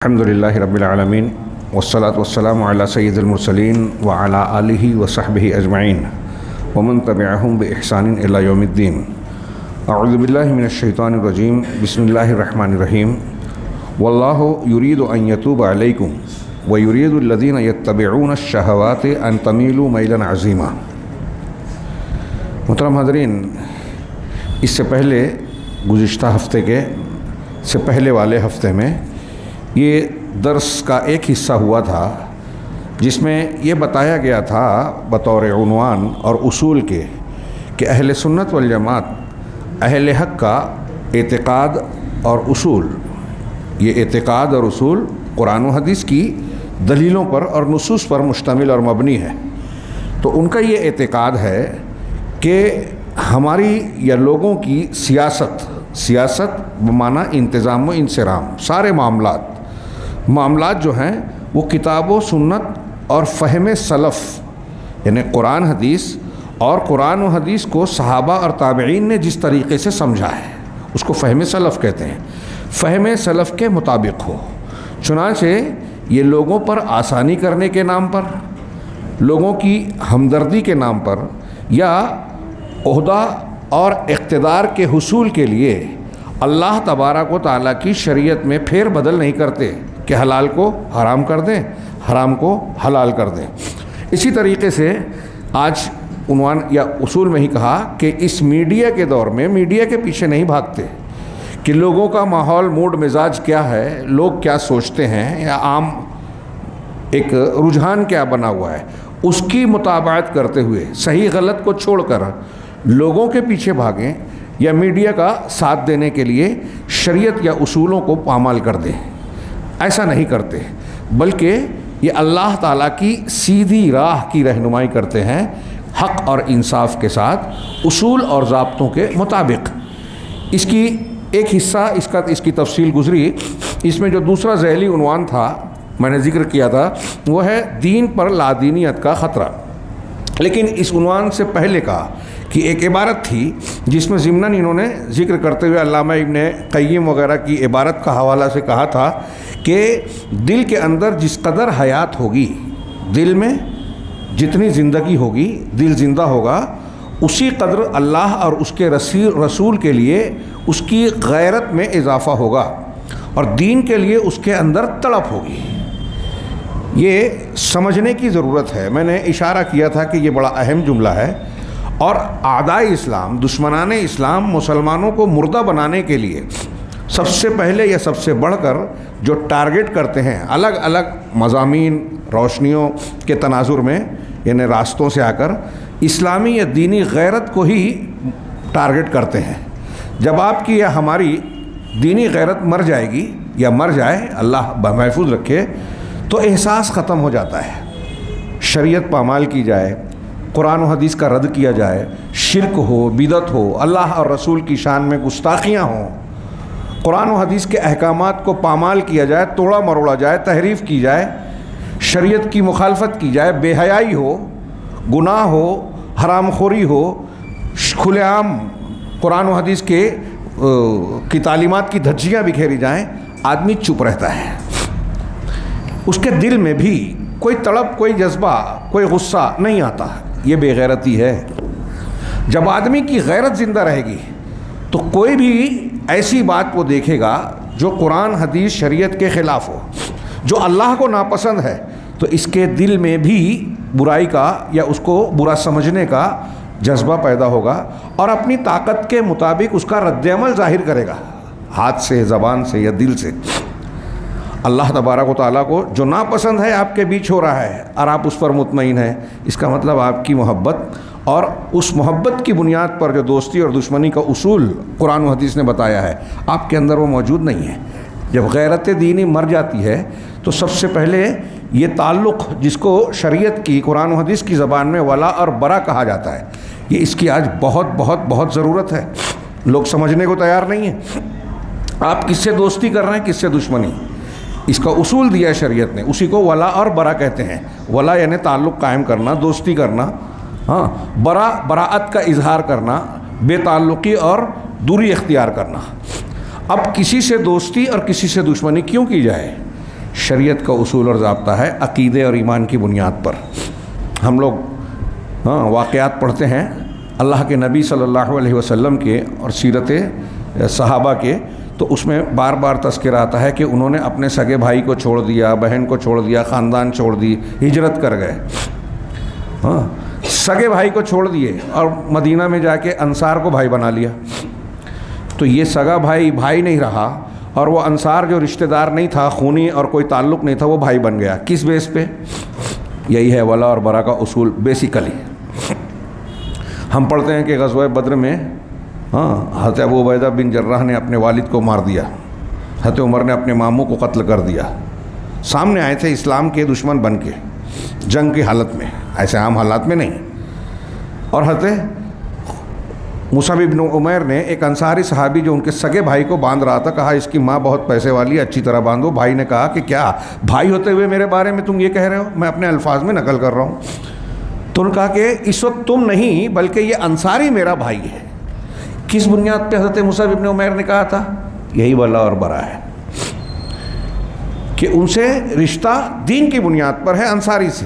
الحمدللہ رب العالمین والصلاة والسلام علی سید المرسلین وعلی آلہ وصحبہ اجمعین ومن تبعہم بإحسان الی یوم الدین۔ اعوذ باللہ من الشیطان الرجیم، بسم اللہ الرحمن الرحیم۔ واللہ یرید ان یتوب علیکم ویرید الذین یتبعون الشہوات ان تمیلوا میلا عظیما۔ محترم حاضرین، اس سے پہلے گزشتہ ہفتے کے سے پہلے والے ہفتے میں یہ درس کا ایک حصہ ہوا تھا جس میں یہ بتایا گیا تھا بطور عنوان اور اصول کے کہ اہل سنت والجماعت اہل حق کا اعتقاد اور اصول، یہ اعتقاد اور اصول قرآن و حدیث کی دلیلوں پر اور نصوص پر مشتمل اور مبنی ہے۔ تو ان کا یہ اعتقاد ہے کہ ہماری یا لوگوں کی سیاست بمعنی انتظام و انصرام، سارے معاملات جو ہیں وہ کتاب و سنت اور فہم سلف، یعنی قرآن حدیث اور قرآن و حدیث کو صحابہ اور تابعین نے جس طریقے سے سمجھا ہے اس کو فہم سلف کہتے ہیں، فہم سلف کے مطابق ہو۔ چنانچہ یہ لوگوں پر آسانی کرنے کے نام پر، لوگوں کی ہمدردی کے نام پر یا عہدہ اور اقتدار کے حصول کے لیے اللہ تبارک و تعالیٰ کی شریعت میں پھیر بدل نہیں کرتے کہ حلال کو حرام کر دیں، حرام کو حلال کر دیں۔ اسی طریقے سے آج عنوان یا اصول میں ہی کہا کہ اس میڈیا کے دور میں میڈیا کے پیچھے نہیں بھاگتے کہ لوگوں کا ماحول، موڈ، مزاج کیا ہے، لوگ کیا سوچتے ہیں یا عام ایک رجحان کیا بنا ہوا ہے، اس کی مطابقت کرتے ہوئے صحیح غلط کو چھوڑ کر لوگوں کے پیچھے بھاگیں یا میڈیا کا ساتھ دینے کے لیے شریعت یا اصولوں کو پامال کر دیں۔ ایسا نہیں کرتے، بلکہ یہ اللہ تعالیٰ کی سیدھی راہ کی رہنمائی کرتے ہیں حق اور انصاف کے ساتھ، اصول اور ضابطوں کے مطابق۔ اس کی ایک حصہ اس کی تفصیل گزری۔ اس میں جو دوسرا ذیلی عنوان تھا میں نے ذکر کیا تھا وہ ہے دین پر لادینیت کا خطرہ۔ لیکن اس عنوان سے پہلے کا کہ ایک عبارت تھی جس میں ضمناً انہوں نے ذکر کرتے ہوئے علامہ ابن قیم وغیرہ کی عبارت کا حوالہ سے کہا تھا کہ دل کے اندر جس قدر حیات ہوگی، دل میں جتنی زندگی ہوگی، دل زندہ ہوگا، اسی قدر اللہ اور اس کے رسول کے لیے اس کی غیرت میں اضافہ ہوگا اور دین کے لیے اس کے اندر تڑپ ہوگی۔ یہ سمجھنے کی ضرورت ہے۔ میں نے اشارہ کیا تھا کہ یہ بڑا اہم جملہ ہے اور اعداء اسلام، دشمنان اسلام مسلمانوں کو مردہ بنانے کے لیے سب سے پہلے یا سب سے بڑھ کر جو ٹارگٹ کرتے ہیں الگ الگ مضامین، روشنیوں کے تناظر میں، یعنی راستوں سے آ کر اسلامی یا دینی غیرت کو ہی ٹارگٹ کرتے ہیں۔ جب آپ کی یا ہماری دینی غیرت مر جائے گی یا مر جائے، اللہ محفوظ رکھے، تو احساس ختم ہو جاتا ہے۔ شریعت پامال کی جائے، قرآن و حدیث کا رد کیا جائے، شرک ہو، بدعت ہو، اللہ اور رسول کی شان میں گستاخیاں ہوں، قرآن و حدیث کے احکامات کو پامال کیا جائے، توڑا مروڑا جائے، تحریف کی جائے، شریعت کی مخالفت کی جائے، بے حیائی ہو، گناہ ہو، حرام خوری ہو، کھلے عام قرآن و حدیث کی تعلیمات کی دھجیاں بکھیری جائیں، آدمی چپ رہتا ہے۔ اس کے دل میں بھی کوئی تڑپ، کوئی جذبہ، کوئی غصہ نہیں آتا۔ یہ بے غیرتی ہے۔ جب آدمی کی غیرت زندہ رہے گی تو کوئی بھی ایسی بات وہ دیکھے گا جو قرآن حدیث شریعت کے خلاف ہو، جو اللہ کو ناپسند ہے، تو اس کے دل میں بھی برائی کا یا اس کو برا سمجھنے کا جذبہ پیدا ہوگا اور اپنی طاقت کے مطابق اس کا رد عمل ظاہر کرے گا، ہاتھ سے، زبان سے یا دل سے۔ اللہ تبارک و تعالیٰ کو جو ناپسند ہے آپ کے بیچ ہو رہا ہے اور آپ اس پر مطمئن ہیں، اس کا مطلب آپ کی محبت اور اس محبت کی بنیاد پر جو دوستی اور دشمنی کا اصول قرآن و حدیث نے بتایا ہے آپ کے اندر وہ موجود نہیں ہے۔ جب غیرت دینی مر جاتی ہے تو سب سے پہلے یہ تعلق جس کو شریعت کی، قرآن و حدیث کی زبان میں ولا اور برا کہا جاتا ہے، یہ اس کی آج بہت بہت بہت ضرورت ہے۔ لوگ سمجھنے کو تیار نہیں ہیں۔ آپ کس سے دوستی کر رہے ہیں، کس سے دشمنی، اس کا اصول دیا شریعت نے، اسی کو ولا اور برا کہتے ہیں۔ ولا یعنی تعلق قائم کرنا، دوستی کرنا، برا براعت کا اظہار کرنا، بے تعلقی اور دوری اختیار کرنا۔ اب کسی سے دوستی اور کسی سے دشمنی کیوں کی جائے؟ شریعت کا اصول اور ضابطہ ہے عقیدے اور ایمان کی بنیاد پر. ہم لوگ واقعات پڑھتے ہیں اللہ کے نبی صلی اللہ علیہ وسلم کے اور سیرت صحابہ کے، تو اس میں بار بار تذکرہ آتا ہے کہ انہوں نے اپنے سگے بھائی کو چھوڑ دیا، بہن کو چھوڑ دیا، خاندان چھوڑ دی، ہجرت کر گئے. سگے بھائی کو چھوڑ دیے اور مدینہ میں جا کے انصار کو بھائی بنا لیا. تو یہ سگا بھائی بھائی نہیں رہا، اور وہ انصار جو رشتہ دار نہیں تھا، خونی اور کوئی تعلق نہیں تھا، وہ بھائی بن گیا. کس بیس پہ؟ یہی ہے ولا اور برا کا اصول بیسیکلی. ہم پڑھتے ہیں کہ غزوہ بدر میں حضرت ابو عبیدہ بن جراح نے اپنے والد کو مار دیا، حضرت عمر نے اپنے ماموں کو قتل کر دیا. سامنے آئے تھے اسلام کے دشمن بن کے جنگ کی حالت میں، ایسے عام حالات میں نہیں. اور حضرت مصعب بن عمیر نے ایک انصاری صحابی جو ان کے سگے بھائی کو باندھ رہا تھا، کہا اس کی ماں بہت پیسے والی ہے، اچھی طرح باندھو. بھائی نے کہا کہ کیا بھائی ہوتے ہوئے میرے بارے میں تم یہ کہہ رہے ہو؟ میں اپنے الفاظ میں نقل کر رہا ہوں. تو انہوں نے کہا کہ اس وقت تم نہیں بلکہ یہ انصاری میرا بھائی ہے. کس بنیاد پہ حضرت مصعب بن عمیر نے کہا تھا؟ یہی ولا اور برا ہے کہ ان سے رشتہ دین کی بنیاد پر ہے انصاری سے.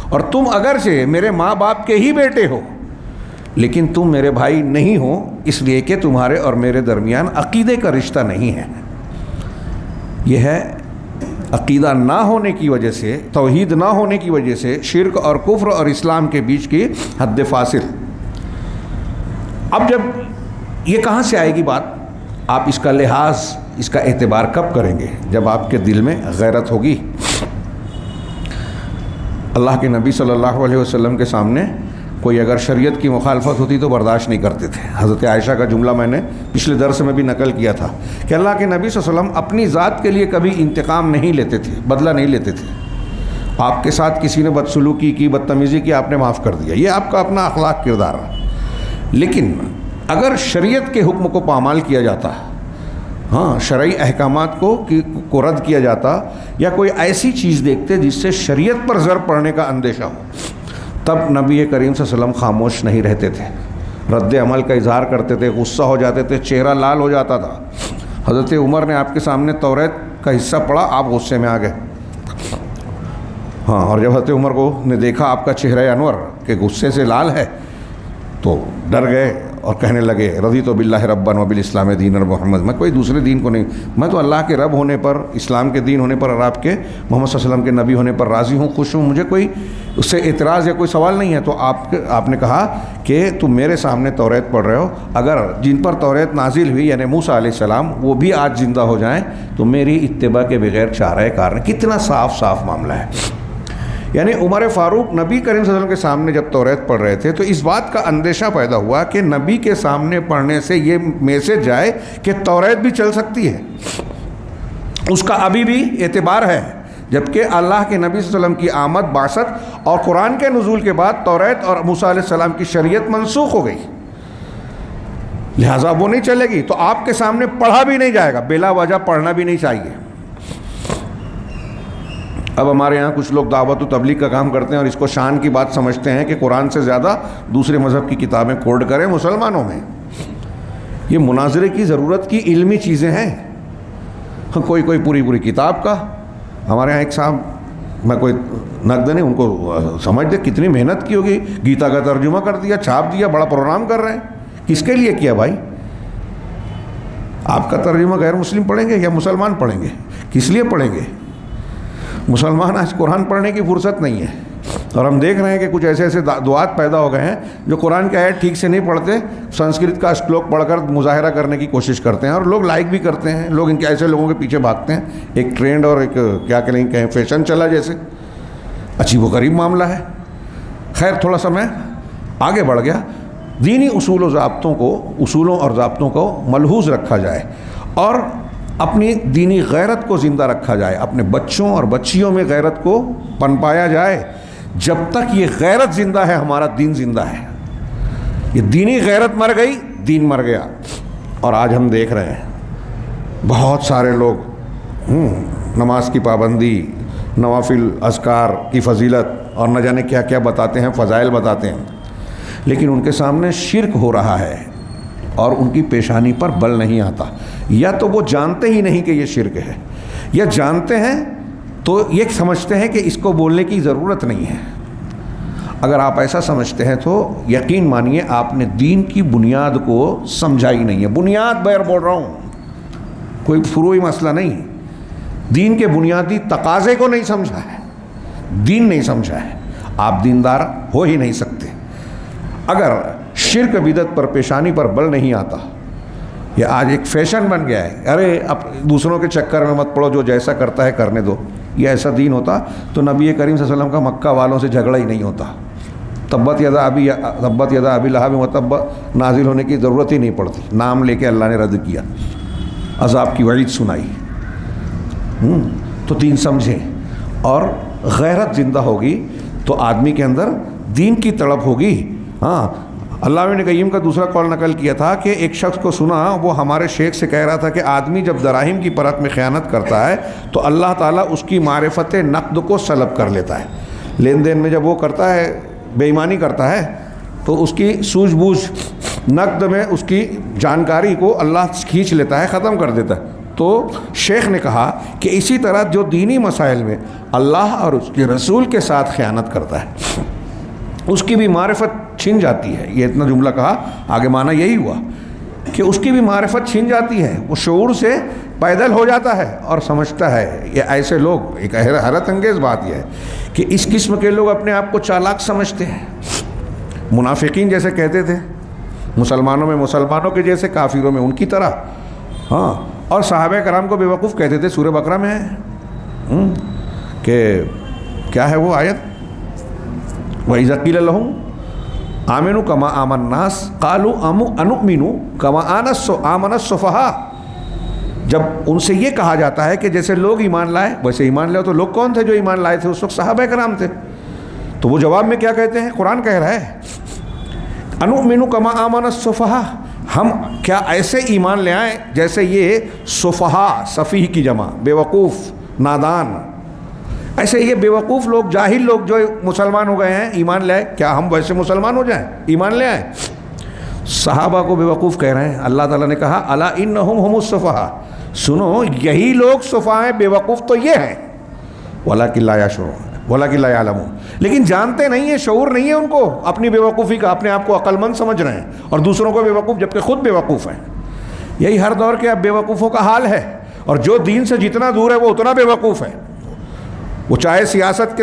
اور تم اگرچہ میرے ماں باپ کے ہی بیٹے ہو لیکن تم میرے بھائی نہیں ہو، اس لیے کہ تمہارے اور میرے درمیان عقیدے کا رشتہ نہیں ہے. یہ ہے عقیدہ نہ ہونے کی وجہ سے، توحید نہ ہونے کی وجہ سے شرک اور کفر اور اسلام کے بیچ کی حد فاصل. اب جب یہ کہاں سے آئے گی بات؟ آپ اس کا لحاظ، اس کا اعتبار کب کریں گے؟ جب آپ کے دل میں غیرت ہوگی. اللہ کے نبی صلی اللہ علیہ وسلم کے سامنے کوئی اگر شریعت کی مخالفت ہوتی تو برداشت نہیں کرتے تھے. حضرت عائشہ کا جملہ میں نے پچھلے درس میں بھی نقل کیا تھا کہ اللہ کے نبی صلی اللہ علیہ وسلم اپنی ذات کے لیے کبھی انتقام نہیں لیتے تھے، بدلہ نہیں لیتے تھے. آپ کے ساتھ کسی نے بدسلوکی کی، بدتمیزی کی، آپ نے معاف کر دیا، یہ آپ کا اپنا اخلاق کردار ہے. لیکن اگر شریعت کے حکم کو پامال کیا جاتا، شرعی احکامات کو رد کیا جاتا، یا کوئی ایسی چیز دیکھتے جس سے شریعت پر ضرر پڑنے کا اندیشہ ہو، تب نبی کریم صلی اللہ علیہ وسلم خاموش نہیں رہتے تھے، رد عمل کا اظہار کرتے تھے، غصہ ہو جاتے تھے، چہرہ لال ہو جاتا تھا. حضرت عمر نے آپ کے سامنے توریت کا حصہ پڑھا، آپ غصے میں آ گئے. اور جب حضرت عمر کو نے دیکھا آپ کا چہرہ انور کہ غصے سے لال ہے تو ڈر گئے اور کہنے لگے رضیت باللہ ربا وبالاسلام دینا محمد، میں کوئی دوسرے دین کو نہیں، میں تو اللہ کے رب ہونے پر، اسلام کے دین ہونے پر اور آپ کے محمد صلی اللہ علیہ وسلم کے نبی ہونے پر راضی ہوں، خوش ہوں، مجھے کوئی اس سے اعتراض یا کوئی سوال نہیں ہے. تو آپ نے کہا کہ تم میرے سامنے توریت پڑھ رہے ہو، اگر جن پر توریت نازل ہوئی یعنی موسیٰ علیہ السلام وہ بھی آج زندہ ہو جائیں تو میری اتباع کے بغیر چارہ کار نہیں. کتنا صاف معاملہ ہے. یعنی عمر فاروق نبی کریم صلی اللہ علیہ وسلم کے سامنے جب توریت پڑھ رہے تھے تو اس بات کا اندیشہ پیدا ہوا کہ نبی کے سامنے پڑھنے سے یہ میسج جائے کہ توریت بھی چل سکتی ہے، اس کا ابھی بھی اعتبار ہے. جبکہ اللہ کے نبی صلی اللہ علیہ وسلم کی آمد، بعثت اور قرآن کے نزول کے بعد توریت اور موسیٰ علیہ السلام کی شریعت منسوخ ہو گئی، لہٰذا وہ نہیں چلے گی. تو آپ کے سامنے پڑھا بھی نہیں جائے گا، بلا وجہ پڑھنا بھی نہیں چاہیے. اب ہمارے یہاں کچھ لوگ دعوت و تبلیغ کا کام کرتے ہیں اور اس کو شان کی بات سمجھتے ہیں کہ قرآن سے زیادہ دوسرے مذہب کی کتابیں کوڈ کریں مسلمانوں میں. یہ مناظرے کی ضرورت کی علمی چیزیں ہیں. کوئی پوری کتاب کا. ہمارے یہاں ایک صاحب، میں کوئی نقد نہیں، ان کو سمجھ دے کتنی محنت کی ہوگی، گیتا کا ترجمہ کر دیا، چھاپ دیا، بڑا پروگرام کر رہے ہیں. کس کے لیے کیا بھائی؟ آپ کا ترجمہ غیر مسلم پڑھیں گے یا مسلمان پڑھیں گے؟ کس لیے پڑھیں گے؟ مسلمان آج قرآن پڑھنے کی فرصت نہیں ہے. اور ہم دیکھ رہے ہیں کہ کچھ ایسے دعات پیدا ہو گئے ہیں جو قرآن کی آیت ٹھیک سے نہیں پڑھتے، سنسکرت کا شلوک پڑھ کر مظاہرہ کرنے کی کوشش کرتے ہیں اور لوگ لائک بھی کرتے ہیں. لوگ ان کے ایسے لوگوں کے پیچھے بھاگتے ہیں. ایک ٹرینڈ اور ایک کیا کہیں فیشن چلا جیسے. عجیب و غریب معاملہ ہے. خیر تھوڑا سا میں آگے بڑھ گیا. دینی اصولوں اور ضابطوں کو ملحوظ رکھا جائے اور اپنی دینی غیرت کو زندہ رکھا جائے، اپنے بچوں اور بچیوں میں غیرت کو پنپایا جائے. جب تک یہ غیرت زندہ ہے ہمارا دین زندہ ہے. یہ دینی غیرت مر گئی، دین مر گیا. اور آج ہم دیکھ رہے ہیں بہت سارے لوگ نماز کی پابندی، نوافل اذکار کی فضیلت اور نہ جانے کیا کیا بتاتے ہیں، فضائل بتاتے ہیں، لیکن ان کے سامنے شرک ہو رہا ہے اور ان کی پیشانی پر بل نہیں آتا. یا تو وہ جانتے ہی نہیں کہ یہ شرک ہے، یا جانتے ہیں تو یہ سمجھتے ہیں کہ اس کو بولنے کی ضرورت نہیں ہے۔ اگر آپ ایسا سمجھتے ہیں تو یقین مانیے آپ نے دین کی بنیاد کو سمجھا ہی نہیں ہے۔ بنیاد بیر بول رہا ہوں، کوئی فروعی مسئلہ نہیں، دین کے بنیادی تقاضے کو نہیں سمجھا ہے، دین نہیں سمجھا ہے، آپ دیندار ہو ہی نہیں سکتے۔ اگر شرک بدعت پر پیشانی پر بل نہیں آتا، یہ آج ایک فیشن بن گیا ہے، ارے اب دوسروں کے چکر میں مت پڑو، جو جیسا کرتا ہے کرنے دو، یہ ایسا دین ہوتا تو نبی کریم صلی اللہ علیہ وسلم کا مکہ والوں سے جھگڑا ہی نہیں ہوتا، تبت یدا ابی لہب وتب نازل ہونے کی ضرورت ہی نہیں پڑتی، نام لے کے اللہ نے رد کیا، عذاب کی وعید سنائی۔ تو دین سمجھیں، اور غیرت زندہ ہوگی تو آدمی کے اندر دین کی تڑپ ہوگی۔ ہاں، علامہ ابن قیم کا دوسرا قول نقل کیا تھا کہ ایک شخص کو سنا، وہ ہمارے شیخ سے کہہ رہا تھا کہ آدمی جب دراہم کی پرت میں خیانت کرتا ہے تو اللہ تعالیٰ اس کی معرفت نقد کو سلب کر لیتا ہے۔ لین دین میں جب وہ کرتا ہے، بے ایمانی کرتا ہے، تو اس کی سوجھ بوجھ نقد میں اس کی جانکاری کو اللہ کھینچ لیتا ہے، ختم کر دیتا ہے۔ تو شیخ نے کہا کہ اسی طرح جو دینی مسائل میں اللہ اور اس کے رسول کے ساتھ خیانت کرتا ہے، اس کی بھی معرفت چھن جاتی ہے۔ یہ اتنا جملہ کہا، آگے معنی یہی ہوا کہ اس کی بھی معرفت چھن جاتی ہے، وہ شعور سے پیدل ہو جاتا ہے اور سمجھتا ہے۔ یہ ایسے لوگ، ایک حیرت انگیز بات یہ ہے کہ اس قسم کے لوگ اپنے آپ کو چالاک سمجھتے ہیں، منافقین جیسے کہتے تھے، مسلمانوں میں مسلمانوں کے جیسے، کافروں میں ان کی طرح، ہاں، اور صحابہ کرام کو بیوقوف کہتے تھے۔ سورہ بقرہ میں ہے کہ کیا ہے وہ آیت، وَإِذَا قِيلَ لَهُمْ آمِنُوا كَمَا آمَنَ النَّاسُ قَالُوا أَنُؤْمِنُ كَمَا آمَنَ السُّفَهَاءُ، جب ان سے یہ کہا جاتا ہے کہ جیسے لوگ ایمان لائے ویسے ایمان لائے، تو لوگ کون تھے جو ایمان لائے تھے؟ اس وقت صحابہ کرام تھے۔ تو وہ جواب میں کیا کہتے ہیں؟ قرآن کہہ رہا ہے أَنُؤْمِنُ كَمَا آمَنَ السُّفَهَاءُ، ہم کیا ایسے ایمان لے آئیں جیسے یہ سفہاء، سفیہ کی جمع، بیوقوف، نادان، ایسے یہ بیوقوف لوگ، جاہل لوگ جو مسلمان ہو گئے ہیں، ایمان لے آئے، کیا ہم ویسے مسلمان ہو جائیں، ایمان لے آئیں؟ صحابہ کو بیوقوف کہہ رہے ہیں۔ اللہ تعالیٰ نے کہا الا انہم هم السفہاء، سنو یہی لوگ سفہاء ہیں، بیوقوف تو یہ ہیں، ولکن لا یشعرون، ولکن لا یعلمون، لیکن جانتے نہیں ہیں، شعور نہیں ہے ان کو اپنی بیوقوفی کا، اپنے آپ کو عقل مند سمجھ رہے ہیں اور دوسروں کو بیوقوف، جبکہ خود بیوقوف ہیں۔ یہی ہر دور کے اب بیوقوفوں کا حال ہے، اور جو دین سے جتنا دور ہے وہ اتنا بیوقوف ہے۔ وہ چاہے سیاست کے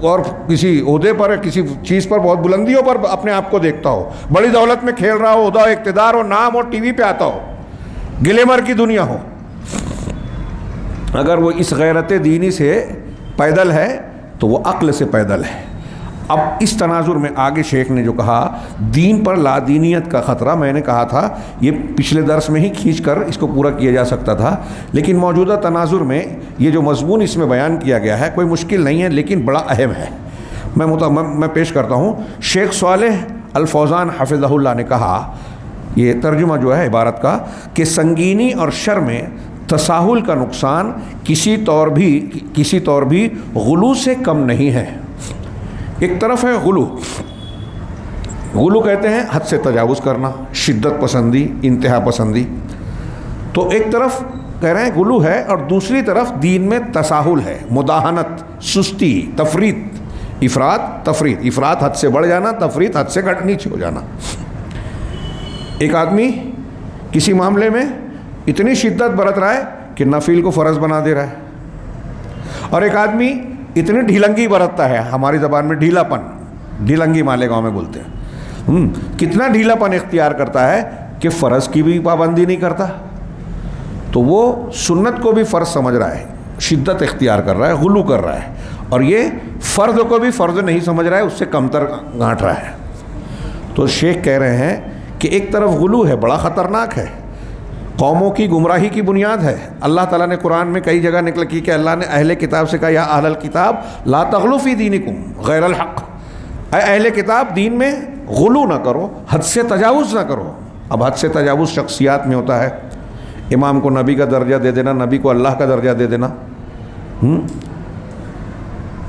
اور کسی عہدے پر، کسی چیز پر، بہت بلندیوں پر اپنے آپ کو دیکھتا ہو، بڑی دولت میں کھیل رہا ہو، عہدہ، اقتدار اور نام اور ٹی وی پہ آتا ہو، گلیمر کی دنیا ہو، اگر وہ اس غیرت دینی سے پیدل ہے تو وہ عقل سے پیدل ہے۔ اب اس تناظر میں آگے شیخ نے جو کہا، دین پر لادینیت کا خطرہ، میں نے کہا تھا یہ پچھلے درس میں ہی کھینچ کر اس کو پورا کیا جا سکتا تھا، لیکن موجودہ تناظر میں یہ جو مضمون اس میں بیان کیا گیا ہے کوئی مشکل نہیں ہے، لیکن بڑا اہم ہے۔ میں پیش کرتا ہوں۔ شیخ صالح الفوزان حفظہ اللہ نے کہا، یہ ترجمہ جو ہے عبارت کا، کہ سنگینی اور شر میں تساہل کا نقصان کسی طور بھی غلو سے کم نہیں ہے۔ ایک طرف ہے غلو کہتے ہیں حد سے تجاوز کرنا، شدت پسندی، انتہا پسندی، تو ایک طرف کہہ رہے ہیں غلو ہے، اور دوسری طرف دین میں تساہل ہے، مداہنت، سستی، تفریط، افراط حد سے بڑھ جانا، تفریط حد سے نیچے ہو جانا۔ ایک آدمی کسی معاملے میں اتنی شدت برت رہا ہے کہ نفل کو فرض بنا دے رہا ہے، اور ایک آدمی اتنی ڈھیلنگی برتتا ہے، ہماری زبان میں ڈھیلنگی مالیگاؤں میں بولتے ہیں، کتنا ڈھیلا پن اختیار کرتا ہے کہ فرض کی بھی پابندی نہیں کرتا، تو وہ سنت کو بھی فرض سمجھ رہا ہے، شدت اختیار کر رہا ہے، غلو کر رہا ہے، اور یہ فرض کو بھی فرض نہیں سمجھ رہا ہے، اس سے کمتر گانٹ رہا ہے۔ تو شیخ کہہ رہے ہیں کہ ایک طرف غلو ہے، بڑا خطرناک ہے، قوموں کی گمراہی کی بنیاد ہے۔ اللہ تعالیٰ نے قرآن میں کئی جگہ نقل کی کہ اللہ نے اہل کتاب سے کہا، یا اہل الکتاب لا تغلوا فی دینکم غیر الحق، اے اہل کتاب دین میں غلو نہ کرو، حد سے تجاوز نہ کرو۔ اب حد سے تجاوز شخصیات میں ہوتا ہے، امام کو نبی کا درجہ دے دینا، نبی کو اللہ کا درجہ دے دینا،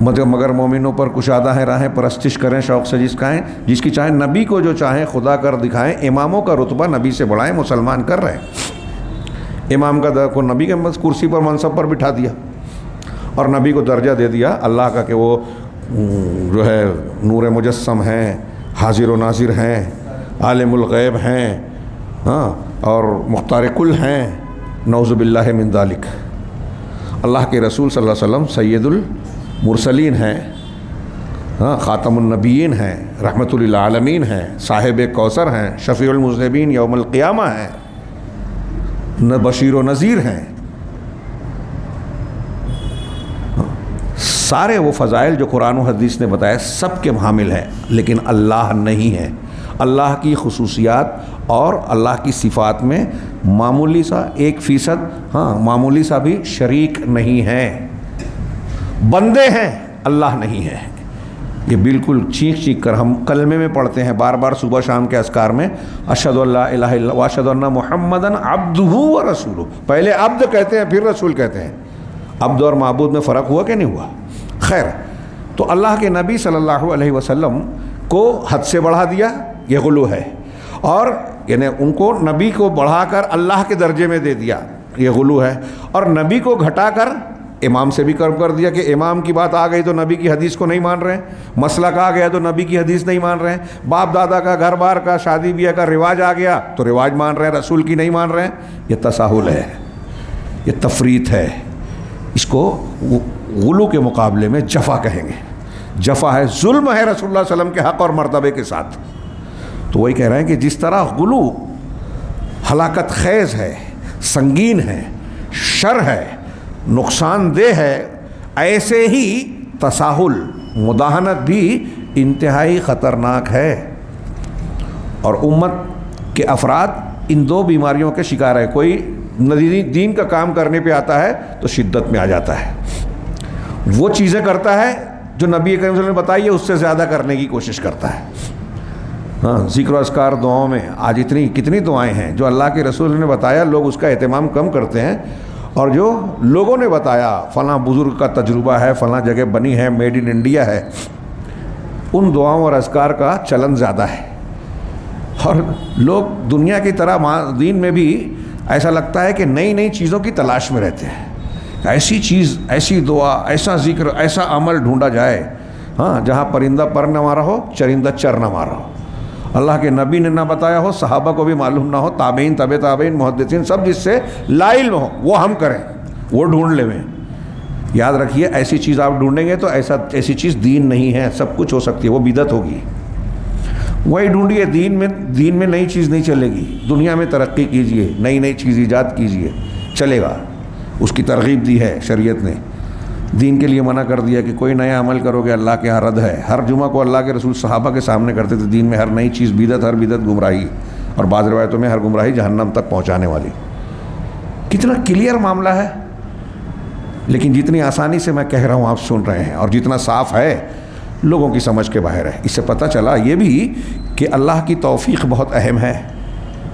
مگر مومنوں پر کشادہ ہیں راہیں، پرستش کریں شوق سے جس کی چاہیں، نبی کو جو چاہیں خدا کر دکھائیں، اماموں کا رتبہ نبی سے بڑھائیں، مسلمان کر رہے ہیں۔ امام کا کو نبی کے کرسی پر، منصب پر بٹھا دیا، اور نبی کو درجہ دے دیا اللہ کا کہ وہ جو ہے نور مجسم ہیں، حاضر و ناظر ہیں، عالم الغیب ہیں، ہاں، اور مختار کل ہیں، نعوذ باللہ من ذالک۔ اللہ کے رسول صلی اللہ علیہ وسلم سید المرسلین ہیں، ہاں، خاتم النبیین ہیں، رحمت للعالمین ہیں، صاحب کوثر ہیں، شفیع المذنبین یوم القیامہ ہیں، بشیر و نذیر ہیں۔ سارے وہ فضائل جو قرآن و حدیث نے بتائے سب کے حامل ہیں، لیکن اللہ نہیں ہے۔ اللہ کی خصوصیات اور اللہ کی صفات میں معمولی سا 1%، ہاں، معمولی سا بھی شریک نہیں ہے۔ بندے ہیں، اللہ نہیں ہے۔ یہ بالکل چیخ چیخ کر ہم کلمے میں پڑھتے ہیں بار بار صبح شام کے اذکار میں، اشہد ان لا الہ الا اللہ واشہد ان محمدًا عبدہ و رسولہ۔ پہلے عبد کہتے ہیں پھر رسول کہتے ہیں۔ عبد اور معبود میں فرق ہوا کہ نہیں ہوا؟ خیر، تو اللہ کے نبی صلی اللہ علیہ وسلم کو حد سے بڑھا دیا، یہ غلو ہے، اور یعنی ان کو نبی کو بڑھا کر اللہ کے درجے میں دے دیا، یہ غلو ہے، اور نبی کو گھٹا کر امام سے بھی کم کر دیا کہ امام کی بات آ گئی تو نبی کی حدیث کو نہیں مان رہے ہیں، مسئلہ کہا گیا تو نبی کی حدیث نہیں مان رہے ہیں، باپ دادا کا گھر بار کا شادی بیاہ کا رواج آ گیا تو رواج مان رہے ہیں، رسول کی نہیں مان رہے ہیں۔ یہ تساہل ہے، یہ تفریط ہے، اس کو غلو کے مقابلے میں جفا کہیں گے۔ جفا ہے، ظلم ہے رسول اللہ صلی اللہ علیہ وسلم کے حق اور مرتبے کے ساتھ۔ تو وہی کہہ رہے ہیں کہ جس طرح غلو ہلاکت خیز ہے، سنگین ہے، شر ہے، نقصان دہ ہے، ایسے ہی تساہل، مداہنت بھی انتہائی خطرناک ہے، اور امت کے افراد ان دو بیماریوں کے شکار ہے۔ کوئی دین کا کام کرنے پہ آتا ہے تو شدت میں آ جاتا ہے، وہ چیزیں کرتا ہے جو نبی کریم صلی اللہ علیہ وسلم نے بتائی ہے اس سے زیادہ کرنے کی کوشش کرتا ہے۔ ہاں، ذکر و اذکار دعاؤں میں آج کتنی دعائیں ہیں جو اللہ کے رسول نے بتایا، لوگ اس کا اہتمام کم کرتے ہیں، اور جو لوگوں نے بتایا فلاں بزرگ کا تجربہ ہے، فلاں جگہ بنی ہے، میڈ ان انڈیا ہے، ان دعاؤں اور اذکار کا چلن زیادہ ہے۔ اور لوگ دنیا کی طرح دین میں بھی ایسا لگتا ہے کہ نئی نئی چیزوں کی تلاش میں رہتے ہیں، ایسی چیز، ایسی دعا، ایسا ذکر، ایسا عمل ڈھونڈا جائے، ہاں، جہاں پرندہ پر نہ مارا ہو، چرندہ چر نہ مارا ہو، اللہ کے نبی نے نہ بتایا ہو، صحابہ کو بھی معلوم نہ ہو، تابعین، تبع تابعین، محدثین، سب جس سے لا علم ہو وہ ہم کریں، وہ ڈھونڈ لیں۔ یاد رکھیے، ایسی چیز آپ ڈھونڈیں گے تو ایسی چیز دین نہیں ہے، سب کچھ ہو سکتی ہے، وہ بدعت ہوگی۔ وہی ڈھونڈیے، دین میں نئی چیز نہیں چلے گی، دنیا میں ترقی کیجئے، نئی چیز ایجاد کیجئے، چلے گا۔ اس کی ترغیب دی ہے شریعت نے، دین کے لیے منع کر دیا کہ کوئی نیا عمل کرو گے اللہ کے یہاں رد ہے۔ ہر جمعہ کو اللہ کے رسول صحابہ کے سامنے کرتے تھے، دین میں ہر نئی چیز بدعت، ہر بدعت گمراہی، اور بعض روایتوں میں ہر گمراہی جہنم تک پہنچانے والی۔ کتنا کلیئر معاملہ ہے، لیکن جتنی آسانی سے میں کہہ رہا ہوں آپ سن رہے ہیں، اور جتنا صاف ہے لوگوں کی سمجھ کے باہر ہے۔ اس سے پتہ چلا یہ بھی کہ اللہ کی توفیق بہت اہم ہے،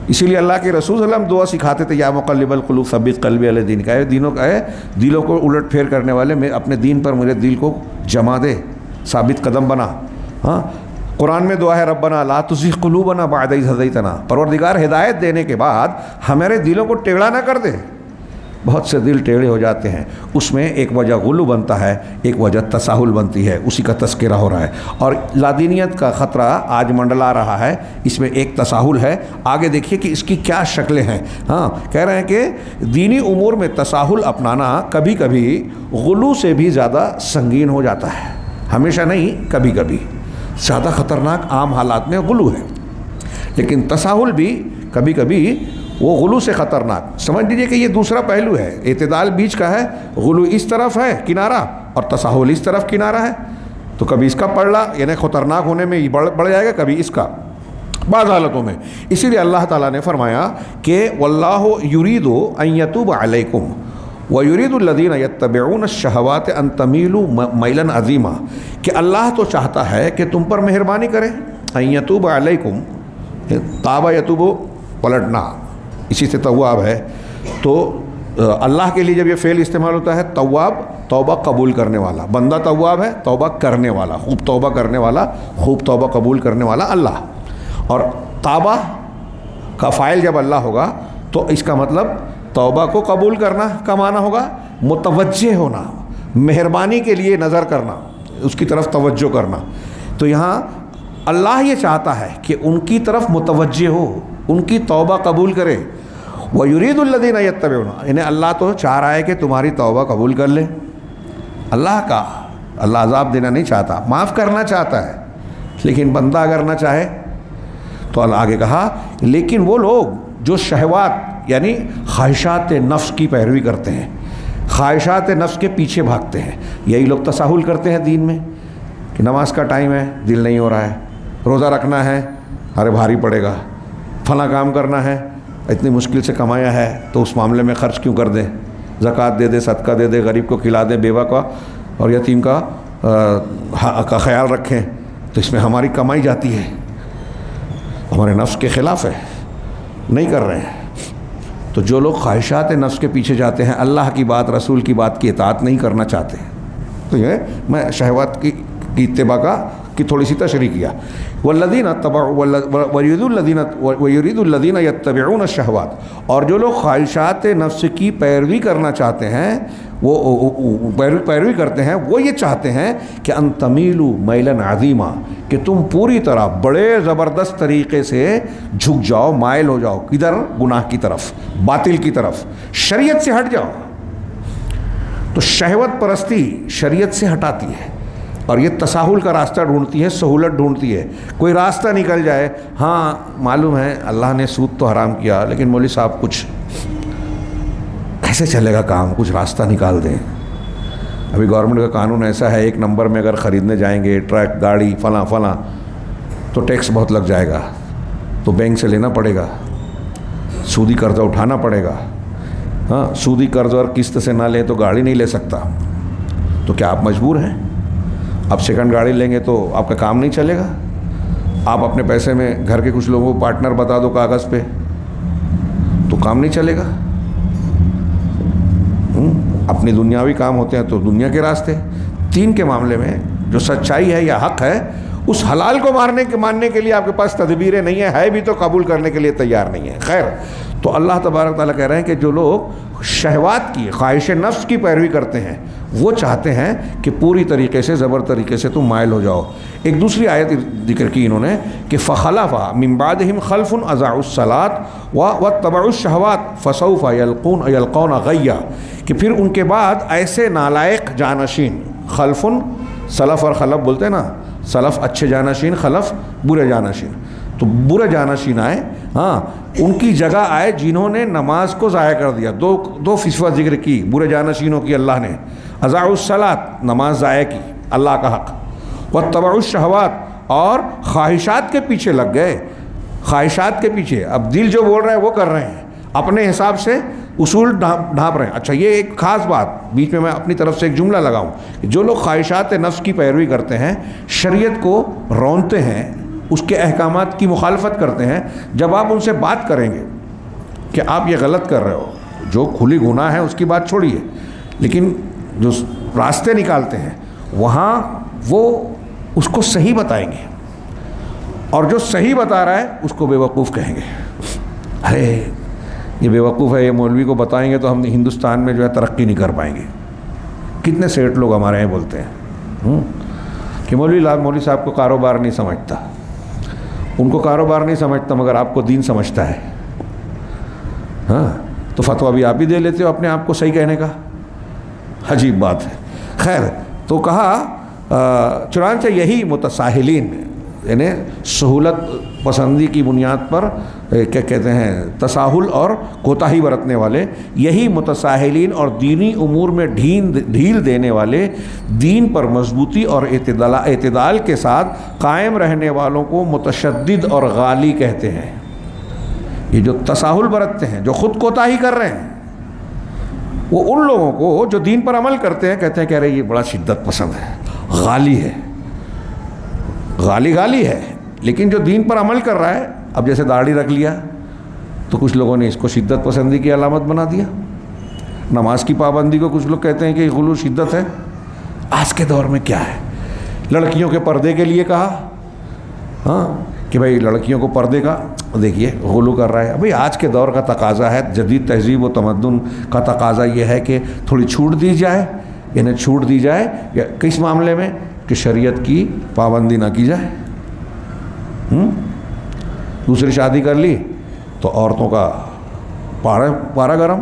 اسی لیے اللہ کے رسول صلی اللہ علیہ وسلم دعا سکھاتے تھے، یا مقلب القلوب ثبت قلبی علی دینک، دلوں کو الٹ پھیر کرنے والے، میں اپنے دین پر مجھے دل کو جما دے، ثابت قدم بنا۔ ہاں، قرآن میں دعا ہے ربنا لا تزغ قلوبنا بعد اذ ہدیتنا، پروردگار ہدایت دینے کے بعد ہمارے دلوں کو ٹیڑھا نہ کر دے۔ بہت سے دل ٹیڑھے ہو جاتے ہیں، اس میں ایک وجہ غلو بنتا ہے، ایک وجہ تساہل بنتی ہے، اسی کا تذکرہ ہو رہا ہے، اور لادینیت کا خطرہ آج منڈلا رہا ہے، اس میں ایک تساہل ہے۔ آگے دیکھیے کہ اس کی کیا شکلیں ہیں۔ ہاں، کہہ رہے ہیں کہ دینی امور میں تساہل اپنانا کبھی کبھی غلو سے بھی زیادہ سنگین ہو جاتا ہے، ہمیشہ نہیں، کبھی کبھی زیادہ خطرناک عام حالات میں غلو ہے، لیکن تساہل بھی کبھی کبھی وہ غلو سے خطرناک۔ سمجھ لیجیے کہ یہ دوسرا پہلو ہے، اعتدال بیچ کا ہے، غلو اس طرف ہے کنارہ اور تساہل اس طرف کنارہ ہے، تو کبھی اس کا پلڑا یعنی خطرناک ہونے میں بڑھ جائے گا، کبھی اس کا، بعض حالتوں میں۔ اسی لیے اللہ تعالیٰ نے فرمایا کہ واللہ یرید ان یتوب علیکم ویرید الذین یتبعون الشہوات ان تمیلوا میلا عظیما، کہ اللہ تو چاہتا ہے کہ تم پر مہربانی کرے، ان یتوب علیکم، تاب یتوب پلٹنا، اسی سے تواب ہے، تو اللہ کے لیے جب یہ فعل استعمال ہوتا ہے تواب، توبہ قبول کرنے والا، بندہ تواب ہے، توبہ کرنے والا، خوب توبہ کرنے والا، خوب توبہ قبول کرنے والا اللہ، اور توبہ کا فاعل جب اللہ ہوگا تو اس کا مطلب توبہ کو قبول کرنا کا معنی ہوگا متوجہ ہونا، مہربانی کے لیے نظر کرنا، اس کی طرف توجہ کرنا. تو یہاں اللہ یہ چاہتا ہے کہ ان کی طرف متوجہ ہو، ان کی توبہ قبول کرے. وَيُرِيدُ الَّذِينَ يَتَّبِعُونَ، انہیں اللہ تو چاہ رہا ہے کہ تمہاری توبہ قبول کر لے. اللہ عذاب دینا نہیں چاہتا، معاف کرنا چاہتا ہے. لیکن بندہ اگر نہ چاہے تو اللہ آگے کہا لیکن وہ لوگ جو شہوات یعنی خواہشات نفس کی پیروی کرتے ہیں، خواہشات نفس کے پیچھے بھاگتے ہیں، یہی لوگ تساہل کرتے ہیں دین میں کہ نماز کا ٹائم ہے، دل نہیں ہو رہا ہے، روزہ رکھنا ہے، ارے بھاری پڑے گا، فلاں کام کرنا ہے، اتنی مشکل سے کمایا ہے تو اس معاملے میں خرچ کیوں کر دیں، زکوٰۃ دے دے، صدقہ دے دے، غریب کو کھلا دیں، بیوہ کا اور یتیم کا خیال رکھیں، تو اس میں ہماری کمائی جاتی ہے. ہمارے نفس کے خلاف ہے، نہیں کر رہے ہیں. تو جو لوگ خواہشات نفس کے پیچھے جاتے ہیں، اللہ کی بات رسول کی بات کی اطاعت نہیں کرنا چاہتے، تو یہ میں شہوات کی اتباع کی تھوڑی سی تشریح کیا. والذین اتبعوا ویرید الذین یتبعون الشہوات، اور جو لوگ خواہشات نفس کی پیروی کرنا چاہتے ہیں، وہ پیروی کرتے ہیں، وہ یہ چاہتے ہیں کہ ان تمیلوا میلا عظیما، کہ تم پوری طرح بڑے زبردست طریقے سے جھک جاؤ، مائل ہو جاؤ. کدھر؟ گناہ کی طرف، باطل کی طرف، شریعت سے ہٹ جاؤ. تو شہوت پرستی شریعت سے ہٹاتی ہے اور یہ تساہل کا راستہ ڈھونڈتی ہے، سہولت ڈھونڈتی ہے. کوئی راستہ نکل جائے، ہاں معلوم ہے اللہ نے سود تو حرام کیا، لیکن مولوی صاحب کچھ کیسے چلے گا کام، کچھ راستہ نکال دیں. ابھی گورنمنٹ کا قانون ایسا ہے، 1 نمبر میں اگر خریدنے جائیں گے ٹرک، گاڑی، فلاں تو ٹیکس بہت لگ جائے گا، تو بینک سے لینا پڑے گا، سودی قرضہ اٹھانا پڑے گا. ہاں سودی قرض اور قسط سے نہ لیں تو گاڑی نہیں لے سکتا. تو کیا آپ مجبور ہیں؟ آپ سیکنڈ گاڑی لیں گے تو آپ کا کام نہیں چلے گا. آپ اپنے پیسے میں گھر کے کچھ لوگوں کو پارٹنر بتا دو کاغذ پہ تو کام نہیں چلے گا. اپنی دنیاوی کام ہوتے ہیں تو دنیا کے راستے. دین کے معاملے میں جو سچائی ہے یا حق ہے، اس حلال کو ماننے کے لیے آپ کے پاس تدبیریں نہیں ہیں، ہے بھی تو قبول کرنے کے لیے تیار نہیں ہے. خیر، تو اللہ تبارک تعالیٰ کہہ رہے ہیں کہ جو لوگ شہوات کی، خواہش نفس کی پیروی کرتے ہیں، وہ چاہتے ہیں کہ پوری طریقے سے، زبر طریقے سے تم مائل ہو جاؤ. ایک دوسری آیت ذکر کی انہوں نے کہ فخلف من بعدہم خلف اضاعوا الصلاۃ واتبعوا الشہوات فسوف یلقون غیا، کہ پھر ان کے بعد ایسے نالائق جانشین، خلف سلف اور خلف بولتے ہیں نا، سلف اچھے جانشین، خلف برے جانشین. تو برے جانشین آئے، ہاں ان کی جگہ آئے جنہوں نے نماز کو ضائع کر دیا. دو فصفت ذکر کی برے جانشینوں کی اللہ نے. اضاعوا الصلاۃ، نماز ضائع کی، اللہ کا حق. واتبعوا الشہوات، اور خواہشات کے پیچھے لگ گئے، خواہشات کے پیچھے. اب دل جو بول رہا ہے وہ کر رہے ہیں، اپنے حساب سے اصول ڈھانپ رہے ہیں. اچھا یہ ایک خاص بات بیچ میں اپنی طرف سے ایک جملہ لگاؤں کہ جو لوگ خواہشات نفس کی پیروی کرتے ہیں، شریعت کو رونتے ہیں، اس کے احکامات کی مخالفت کرتے ہیں، جب آپ ان سے بات کریں گے کہ آپ یہ غلط کر رہے ہو، جو کھلی گناہ ہے اس کی بات چھوڑیے، لیکن جو راستے نکالتے ہیں وہاں وہ اس کو صحیح بتائیں گے، اور جو صحیح بتا رہا ہے اس کو بیوقوف کہیں گے. ارے یہ بیوقوف ہے، یہ مولوی کو بتائیں گے تو ہم ہندوستان میں جو ہے ترقی نہیں کر پائیں گے. کتنے سیٹ لوگ ہمارے یہاں بولتے ہیں کہ مولوی صاحب کو کاروبار نہیں سمجھتا. ان کو کاروبار نہیں سمجھتا مگر آپ کو دین سمجھتا ہے. ہاں تو فتویٰ بھی آپ ہی دے لیتے ہو اپنے آپ کو صحیح کہنے کا. عجیب بات ہے. خیر، تو کہا چنانچہ یہی متساہلین، یعنی سہولت پسندی کی بنیاد پر کیا کہتے ہیں، تساہل اور کوتاہی برتنے والے، یہی متساہلین اور دینی امور میں ڈھیل دینے والے، دین پر مضبوطی اور اعتدال کے ساتھ قائم رہنے والوں کو متشدد اور غالی کہتے ہیں. یہ جو تساہل برتتے ہیں، جو خود کوتاہی کر رہے ہیں، وہ ان لوگوں کو جو دین پر عمل کرتے ہیں کہتے ہیں کہ ارے یہ بڑا شدت پسند ہے، غالی ہے. غالی ہے، لیکن جو دین پر عمل کر رہا ہے، اب جیسے داڑھی رکھ لیا تو کچھ لوگوں نے اس کو شدت پسندی کی علامت بنا دیا. نماز کی پابندی کو کچھ لوگ کہتے ہیں کہ غلو شدت ہے. آج کے دور میں کیا ہے، لڑکیوں کے پردے کے لیے کہا، ہاں کہ بھائی لڑکیوں کو پردے کا دیکھیے غلو کر رہا ہے. بھائی آج کے دور کا تقاضا ہے، جدید تہذیب و تمدن کا تقاضا یہ ہے کہ تھوڑی چھوٹ دی جائے، انہیں چھوٹ دی جائے یا کس معاملے میں کہ شریعت کی پابندی نہ کی جائے. دوسری شادی کر لی تو عورتوں کا پارا گرم.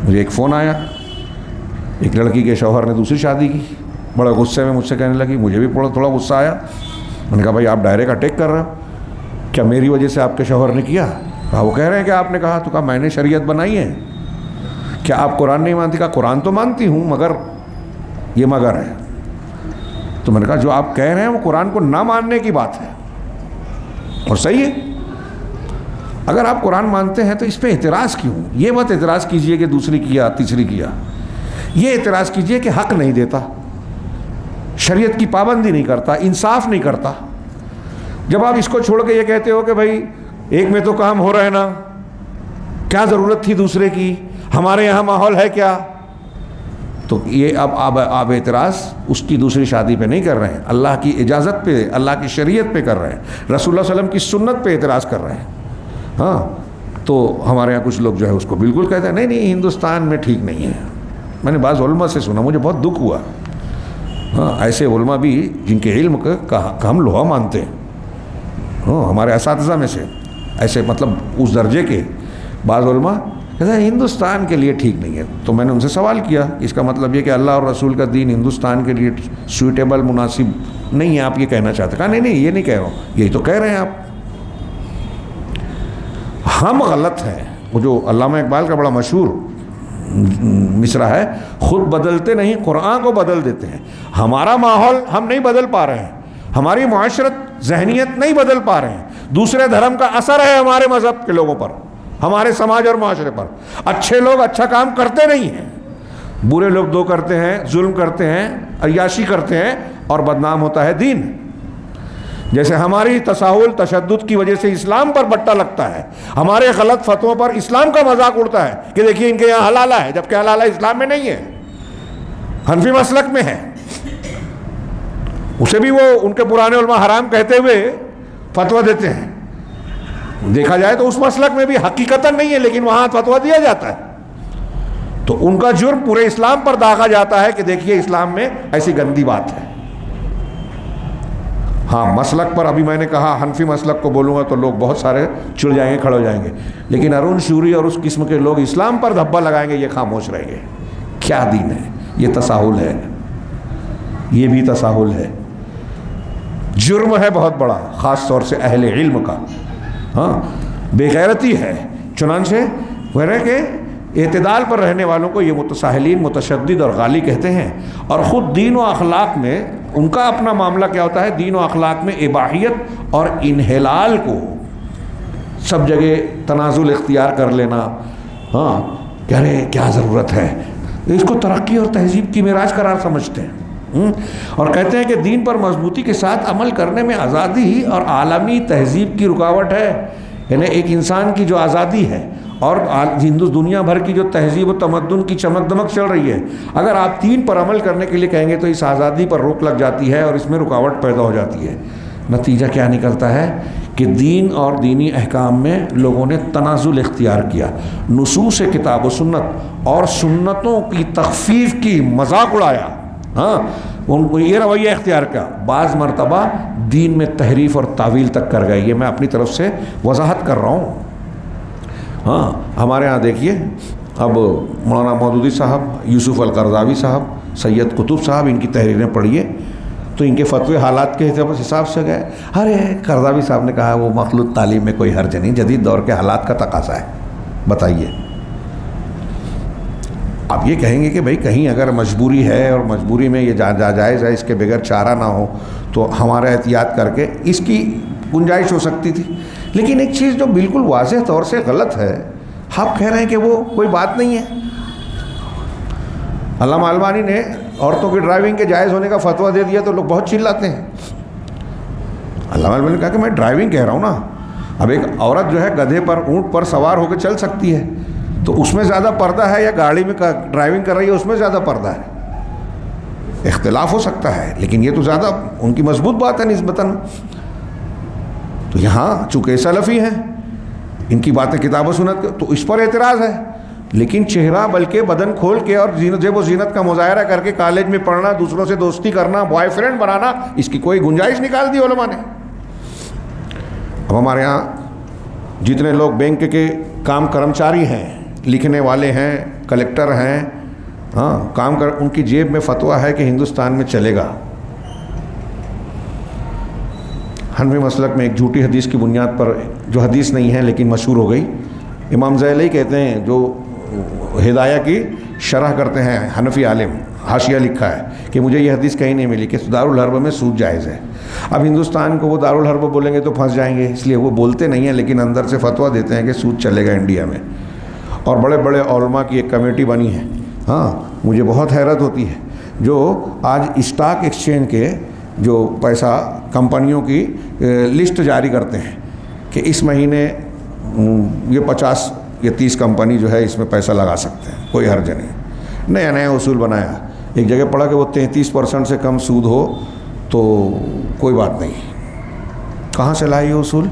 مجھے ایک فون آیا، ایک لڑکی کے شوہر نے دوسری شادی کی، بڑے غصے میں مجھ سے کہنے لگی، مجھے بھی تھوڑا غصہ آیا. میں نے کہا بھائی آپ ڈائریکٹ اٹیک کر رہے ہو، کیا میری وجہ سے آپ کے شوہر نے کیا؟ کہا وہ کہہ رہے ہیں کہ آپ نے کہا. تو کہا میں نے شریعت بنائی ہے. کیا آپ قرآن نہیں مانتی؟ کہا قرآن تو مانتی ہوں مگر یہ مگر ہے. تو میں نے کہا جو آپ کہہ رہے ہیں وہ قرآن کو نہ ماننے کی بات ہے اور صحیح ہے. اگر آپ قرآن مانتے ہیں تو اس پہ اعتراض کیوں؟ یہ مت اعتراض کیجئے کہ دوسری کیا تیسری کیا، یہ اعتراض کیجئے کہ حق نہیں دیتا، شریعت کی پابندی نہیں کرتا، انصاف نہیں کرتا. جب آپ اس کو چھوڑ کے یہ کہتے ہو کہ بھائی ایک میں تو کام ہو رہا ہے نا، کیا ضرورت تھی دوسرے کی، ہمارے یہاں ماحول ہے کیا، تو یہ اب آپ اعتراض اس کی دوسری شادی پہ نہیں کر رہے ہیں، اللہ کی اجازت پہ، اللہ کی شریعت پہ کر رہے ہیں، رسول اللہ صلی اللہ علیہ وسلم کی سنت پہ اعتراض کر رہے ہیں. ہاں تو ہمارے یہاں کچھ لوگ جو ہے اس کو بالکل کہتے ہیں نہیں ہندوستان میں ٹھیک نہیں ہے. میں نے بعض علماء سے سنا، مجھے بہت دکھ ہوا. ہاں ایسے علماء بھی جن کے علم کا ہم لوہا مانتے ہیں، ہاں ہمارے اساتذہ میں سے ایسے مطلب اس درجے کے بعض علماء کہتے ہیں ہندوستان کے لیے ٹھیک نہیں ہے. تو میں نے ان سے سوال کیا اس کا مطلب یہ کہ اللہ اور رسول کا دین ہندوستان کے لیے سوٹیبل مناسب نہیں ہے، آپ یہ کہنا چاہتے ہیں؟ کہا نہیں یہ نہیں کہہ رہا ہوں، یہی تو کہہ رہے ہیں آپ. ہم غلط ہیں. وہ جو علامہ اقبال کا بڑا مشہور مصرع ہے، خود بدلتے نہیں قرآن کو بدل دیتے ہیں. ہمارا ماحول ہم نہیں بدل پا رہے ہیں، ہماری معاشرت ذہنیت نہیں بدل پا رہے ہیں، دوسرے دھرم کا اثر ہے ہمارے مذہب کے لوگوں پر، ہمارے سماج اور معاشرے پر. اچھے لوگ اچھا کام کرتے نہیں ہیں، برے لوگ دو کرتے ہیں، ظلم کرتے ہیں، عیاشی کرتے ہیں اور بدنام ہوتا ہے دین. جیسے ہماری تساہل تشدد کی وجہ سے اسلام پر بٹا لگتا ہے، ہمارے غلط فتووں پر اسلام کا مذاق اڑتا ہے کہ دیکھیے ان کے یہاں حلالہ ہے، جبکہ حلالہ اسلام میں نہیں ہے، حنفی مسلک میں ہے. اسے بھی وہ ان کے پرانے علماء حرام کہتے ہوئے فتویٰ دیتے ہیں. دیکھا جائے تو اس مسلک میں بھی حقیقتاً نہیں ہے لیکن وہاں فتویٰ دیا جاتا ہے. تو ان کا جرم پورے اسلام پر داغا جاتا ہے کہ دیکھیے اسلام میں ایسی گندی بات ہے. ہاں مسلک پر ابھی میں نے کہا حنفی مسلک کو بولوں گا تو لوگ بہت سارے چڑ جائیں گے، کھڑے ہو جائیں گے، لیکن ارون شوری اور اس قسم کے لوگ اسلام پر دھبا لگائیں گے، یہ خاموش رہیں گے. کیا دین ہے؟ یہ تساہل ہے، یہ بھی تساہل ہے، جرم ہے بہت بڑا، خاص طور سے اہل علم کا. ہاں بے غیرتی ہے. چنانچہ وہ ہے کہ اعتدال پر رہنے والوں کو یہ متساہلین متشدد اور غالی کہتے ہیں. اور خود دین و اخلاق میں ان کا اپنا معاملہ کیا ہوتا ہے؟ دین و اخلاق میں اباحیت اور انحلال کو سب جگہ تنازل اختیار کر لینا. ہاں کہہ رہے کیا ضرورت ہے، اس کو ترقی اور تہذیب کی معراج قرار سمجھتے ہیں اور کہتے ہیں کہ دین پر مضبوطی کے ساتھ عمل کرنے میں آزادی اور عالمی تہذیب کی رکاوٹ ہے. یعنی ایک انسان کی جو آزادی ہے اور دنیا بھر کی جو تہذیب و تمدن کی چمک دمک چل رہی ہے، اگر آپ دین پر عمل کرنے کے لیے کہیں گے تو اس آزادی پر روک لگ جاتی ہے اور اس میں رکاوٹ پیدا ہو جاتی ہے. نتیجہ کیا نکلتا ہے کہ دین اور دینی احکام میں لوگوں نے تنازل اختیار کیا، نصوص کتاب و سنت اور سنتوں کی تخفیف کی مذاق اڑایا. ہاں ان کو یہ رویہ اختیار کیا، بعض مرتبہ دین میں تحریف اور تعویل تک کر گئے. یہ میں اپنی طرف سے وضاحت کر رہا ہوں. ہاں ہمارے ہاں دیکھیے اب مولانا مودودی صاحب، یوسف القرضاوی صاحب، سید قطب صاحب، ان کی تحریریں پڑھیے تو ان کے فتوے حالات کے حساب سے گئے. ارے قرضاوی صاحب نے کہا وہ مخلوط تعلیم میں کوئی حرج نہیں، جدید دور کے حالات کا تقاضا ہے. بتائیے آپ یہ کہیں گے کہ بھائی کہیں اگر مجبوری ہے اور مجبوری میں یہ جائز ہے، اس کے بغیر چارہ نہ ہو تو ہمارا احتیاط کر کے اس کی گنجائش ہو سکتی تھی. لیکن ایک چیز جو بالکل واضح طور سے غلط ہے، آپ کہہ رہے ہیں کہ وہ کوئی بات نہیں ہے. علامہ البانی نے عورتوں کی ڈرائیونگ کے جائز ہونے کا فتویٰ دے دیا تو لوگ بہت چلاتے ہیں. علامہ البانی نے کہا کہ میں ڈرائیونگ کہہ رہا ہوں نا. اب ایک عورت جو ہے گدھے پر اونٹ پر سوار ہو کے چل سکتی ہے تو اس میں زیادہ پردہ ہے یا گاڑی میں ڈرائیونگ کر رہی ہے اس میں زیادہ پردہ ہے؟ اختلاف ہو سکتا ہے لیکن یہ تو زیادہ ان کی مضبوط بات ہے نسبتاً. تو یہاں چونکہ سلفی ہیں، ان کی باتیں کتاب و سنت تو اس پر اعتراض ہے. لیکن چہرہ بلکہ بدن کھول کے اور زیب و زینت کا مظاہرہ کر کے کالج میں پڑھنا، دوسروں سے دوستی کرنا، بوائے فرینڈ بنانا، اس کی کوئی گنجائش نکال دی علماء نے۔ اب ہمارے یہاں جتنے لوگ بینک کے کام کرمچاری ہیں، لکھنے والے ہیں، کلیکٹر ہیں، ہاں کام کر، ان کی جیب میں فتویٰ ہے کہ ہندوستان میں چلے گا۔ حنفی مسلک میں ایک جھوٹی حدیث کی بنیاد پر، جو حدیث نہیں ہے لیکن مشہور ہو گئی، امام زیلی کہتے ہیں، جو ہدایہ کی شرح کرتے ہیں حنفی عالم، حاشیہ لکھا ہے کہ مجھے یہ حدیث کہیں نہیں ملی کہ دارالحرب میں سود جائز ہے۔ اب ہندوستان کو وہ دارالحرب بولیں گے تو پھنس جائیں گے، اس لیے وہ بولتے نہیں ہیں لیکن اندر سے فتویٰ دیتے ہیں کہ سود چلے گا انڈیا میں۔ اور بڑے بڑے علماء کی ایک کمیٹی بنی ہے۔ ہاں مجھے بہت حیرت ہوتی ہے، جو آج اسٹاک ایکسچینج کے جو پیسہ کمپنیوں کی لسٹ جاری کرتے ہیں کہ اس مہینے یہ 50 یا 30 کمپنی جو ہے اس میں پیسہ لگا سکتے ہیں، کوئی حرج نہیں، نیا نیا اصول بنایا۔ ایک جگہ پڑھا کہ وہ 33% سے کم سود ہو تو کوئی بات نہیں۔ کہاں سے لائے یہ اصول؟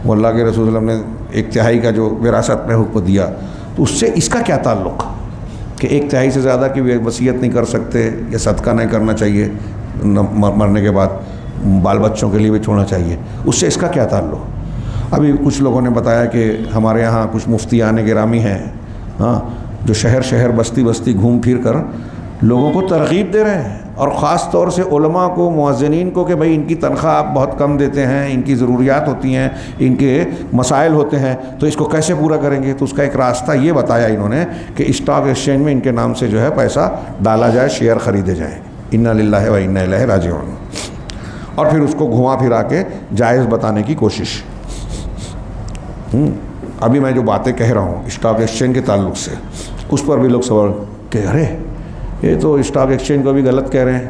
وہ اللہ کے رسول صلی اللہ علیہ وسلم نے 1/3 کا جو وراثت میں حکم دیا، تو اس سے اس کا کیا تعلق کہ 1/3 سے زیادہ کی وصیت نہیں کر سکتے یا صدقہ نہیں کرنا چاہیے، مرنے کے بعد بال بچوں کے لیے بھی چھوڑنا چاہیے، اس سے اس کا کیا تعلق؟ ابھی کچھ لوگوں نے بتایا کہ ہمارے یہاں کچھ مفتیان گرامی ہیں، ہاں جو شہر شہر بستی بستی گھوم پھر کر لوگوں کو ترغیب دے رہے ہیں، اور خاص طور سے علماء کو، مؤذنین کو، کہ بھائی ان کی تنخواہ آپ بہت کم دیتے ہیں، ان کی ضروریات ہوتی ہیں، ان کے مسائل ہوتے ہیں، تو اس کو کیسے پورا کریں گے؟ تو اس کا ایک راستہ یہ بتایا انہوں نے کہ اسٹاک ایکسچینج میں ان کے نام سے جو ہے پیسہ ڈالا جائے، شیئر خریدے جائیں۔ انا للہ و انا الیہ راجعون۔ اور پھر اس کو گھما پھرا کے جائز بتانے کی کوشش۔ ابھی میں جو باتیں کہہ رہا ہوں اسٹاک ایکسچینج کے تعلق سے، اس پر بھی لوگ سوال کہ ارے یہ تو اسٹاک ایکسچینج کو بھی غلط کہہ رہے ہیں،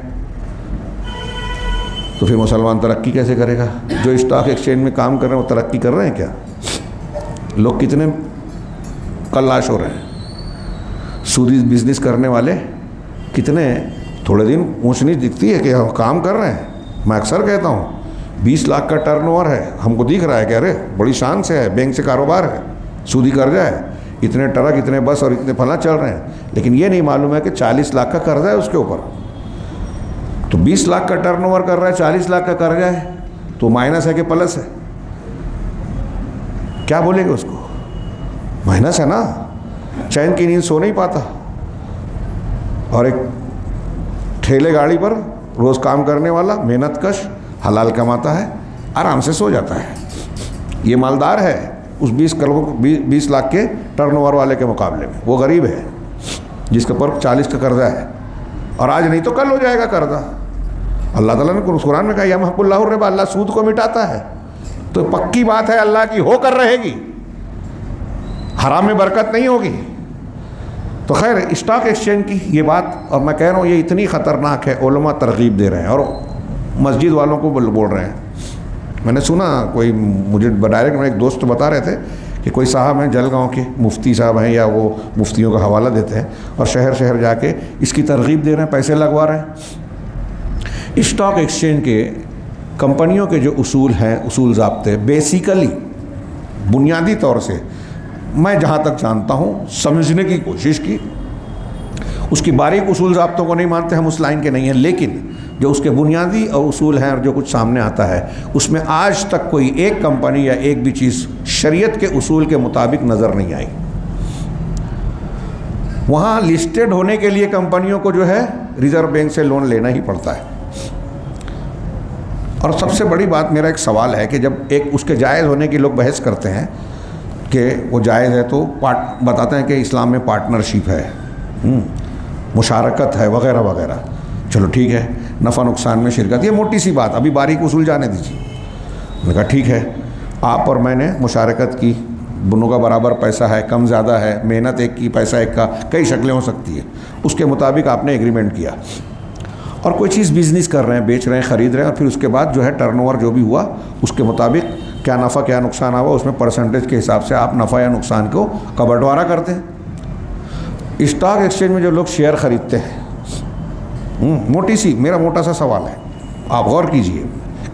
تو پھر مسلمان ترقی کیسے کرے گا؟ جو اسٹاک ایکسچینج میں کام کر رہے ہیں وہ ترقی کر رہے ہیں کیا؟ لوگ کتنے کلاش ہو رہے ہیں، سودی بزنس کرنے والے کتنے، تھوڑے دن اونچ نیچ دکھتی ہے کہ ہم کام کر رہے ہیں۔ میں اکثر کہتا ہوں 20 لاکھ کا ٹرن اوور ہے، ہم کو دکھ رہا ہے کہ ارے بڑی شان سے ہے، بینک سے کاروبار ہے، سودی قرضہ ہے، اتنے ٹرک، اتنے بس اور اتنے پھلاں چل رہے ہیں، لیکن یہ نہیں معلوم ہے کہ 40 لاکھ کا قرضہ ہے اس کے اوپر۔ تو 20 لاکھ کا ٹرن اوور کر رہا ہے، 40 لاکھ کا قرضہ ہے، تو مائنس ہے کہ پلس ہے؟ کیا بولیں گے اس کو؟ مائنس ہے نا، چین کی نیند سو نہیں پاتا، اور ایک ٹھیلے گاڑی پر روز کام کرنے والا محنت کش حلال کماتا ہے، آرام سے سو جاتا ہے۔ یہ مالدار ہے اس 20 لاکھ کے ٹرن اوور والے کے مقابلے میں، وہ غریب ہے جس کے پر 40 کا قرضہ ہے، اور آج نہیں تو کل ہو جائے گا قرضہ۔ اللہ تعالیٰ نے قرآن میں کہا یمحق اللہ الربا، اللہ سود کو مٹاتا ہے، تو پکی بات ہے اللہ کی ہو کر رہے گی، حرام میں برکت نہیں ہوگی۔ تو خیر اسٹاک ایکسچینج کی یہ بات، اور میں کہہ رہا ہوں یہ اتنی خطرناک ہے، علماء ترغیب دے رہے ہیں اور مسجد والوں کو بول رہے ہیں۔ میں نے سنا کوئی مجھے ڈائریکٹ میں ایک دوست بتا رہے تھے کہ کوئی صاحب ہیں جلگاؤں کے مفتی صاحب ہیں، یا وہ مفتیوں کا حوالہ دیتے ہیں اور شہر شہر جا کے اس کی ترغیب دے رہے ہیں، پیسے لگوا رہے ہیں۔ اسٹاک ایکسچینج کے کمپنیوں کے جو اصول ہیں، اصول ضابطے، بیسیکلی بنیادی طور سے میں جہاں تک جانتا ہوں سمجھنے کی کوشش کی، اس کی باریک اصول ضابطوں کو نہیں مانتے، ہم اس لائن کے نہیں ہیں، لیکن جو اس کے بنیادی اور اصول ہیں اور جو کچھ سامنے آتا ہے اس میں آج تک کوئی ایک کمپنی یا ایک بھی چیز شریعت کے اصول کے مطابق نظر نہیں آئی۔ وہاں لسٹڈ ہونے کے لیے کمپنیوں کو جو ہے ریزرو بینک سے لون لینا ہی پڑتا ہے۔ اور سب سے بڑی بات میرا ایک سوال ہے کہ جب ایک اس کے جائز ہونے کی لوگ بحث کرتے ہیں کہ وہ جائز ہے، تو بتاتے ہیں کہ اسلام میں پارٹنرشپ ہے، مشارکت ہے، وغیرہ وغیرہ۔ چلو ٹھیک ہے، نفع نقصان میں شرکت، یہ موٹی سی بات، ابھی باریک اصول جانے دیجیے۔ میں نے کہا ٹھیک ہے، آپ اور میں نے مشارکت کی، دونوں کا برابر پیسہ ہے، کم زیادہ ہے، محنت ایک کی، پیسہ ایک کا، کئی شکلیں ہو سکتی ہیں، اس کے مطابق آپ نے ایگریمنٹ کیا، اور کوئی چیز بزنس کر رہے ہیں، بیچ رہے ہیں، خرید رہے ہیں، اور پھر اس کے بعد جو ہے ٹرن اوور جو بھی ہوا اس کے مطابق کیا نفع کیا نقصان ہوا، اس میں پرسنٹیج کے حساب سے آپ نفع یا نقصان کو کا بٹوارا کرتے ہیں۔ اسٹاک ایکسچینج میں جو لوگ شیئر خریدتے ہیں، موٹی سی میرا موٹا سا سوال ہے، آپ غور کیجئے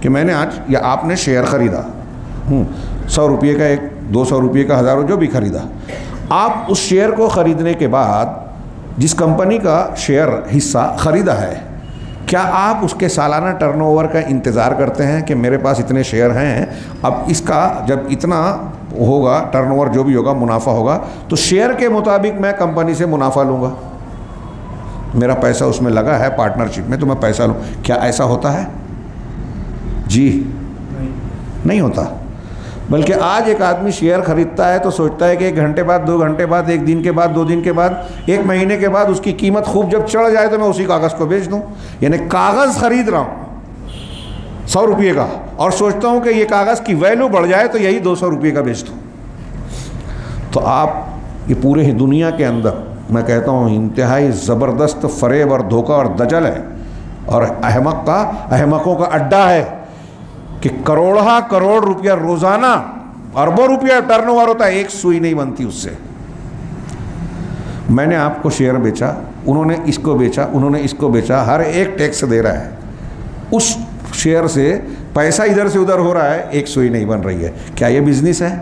کہ میں نے آج یا آپ نے شیئر خریدا، 100 روپئے کا، ایک 200 روپئے کا، 1000 جو بھی خریدا، آپ اس شیئر کو خریدنے کے بعد جس کمپنی کا شیئر حصہ خریدا ہے، کیا آپ اس کے سالانہ ٹرن اوور کا انتظار کرتے ہیں کہ میرے پاس اتنے شیئر ہیں، اب اس کا جب اتنا ہوگا ٹرن اوور جو بھی ہوگا، منافع ہوگا، تو شیئر کے مطابق میں کمپنی سے منافع لوں گا، میرا پیسہ اس میں لگا ہے پارٹنرشپ میں تو میں پیسہ لوں؟ کیا ایسا ہوتا ہے؟ جی نہیں ہوتا۔ بلکہ آج ایک آدمی شیئر خریدتا ہے تو سوچتا ہے کہ 1 گھنٹے بعد، 2 گھنٹے بعد، 1 دن کے بعد، 2 دن کے بعد، 1 مہینے کے بعد اس کی قیمت خوب جب چڑھ جائے تو میں اسی کاغذ کو بیچ دوں۔ یعنی کاغذ خرید رہا ہوں 100 روپے کا اور سوچتا ہوں کہ یہ کاغذ کی ویلیو بڑھ جائے تو یہی 200 روپے کا بیچ دوں۔ تو آپ یہ پورے ہی دنیا کے اندر میں کہتا ہوں انتہائی زبردست فریب اور دھوکہ اور دجل ہے، اور احمقوں کا اڈا ہے کہ کروڑ روپیہ روزانہ، اربوں روپیہ ٹرن اوور ہوتا ہے، ایک سوئی نہیں بنتی اس سے۔ میں نے آپ کو شیئر بیچا، انہوں نے اس کو بیچا، انہوں نے اس کو بیچا، ہر ایک ٹیکس دے رہا ہے، اس شیئر سے پیسہ ادھر سے ادھر ہو رہا ہے، ایک سوئی نہیں بن رہی ہے۔ کیا یہ بزنس ہے؟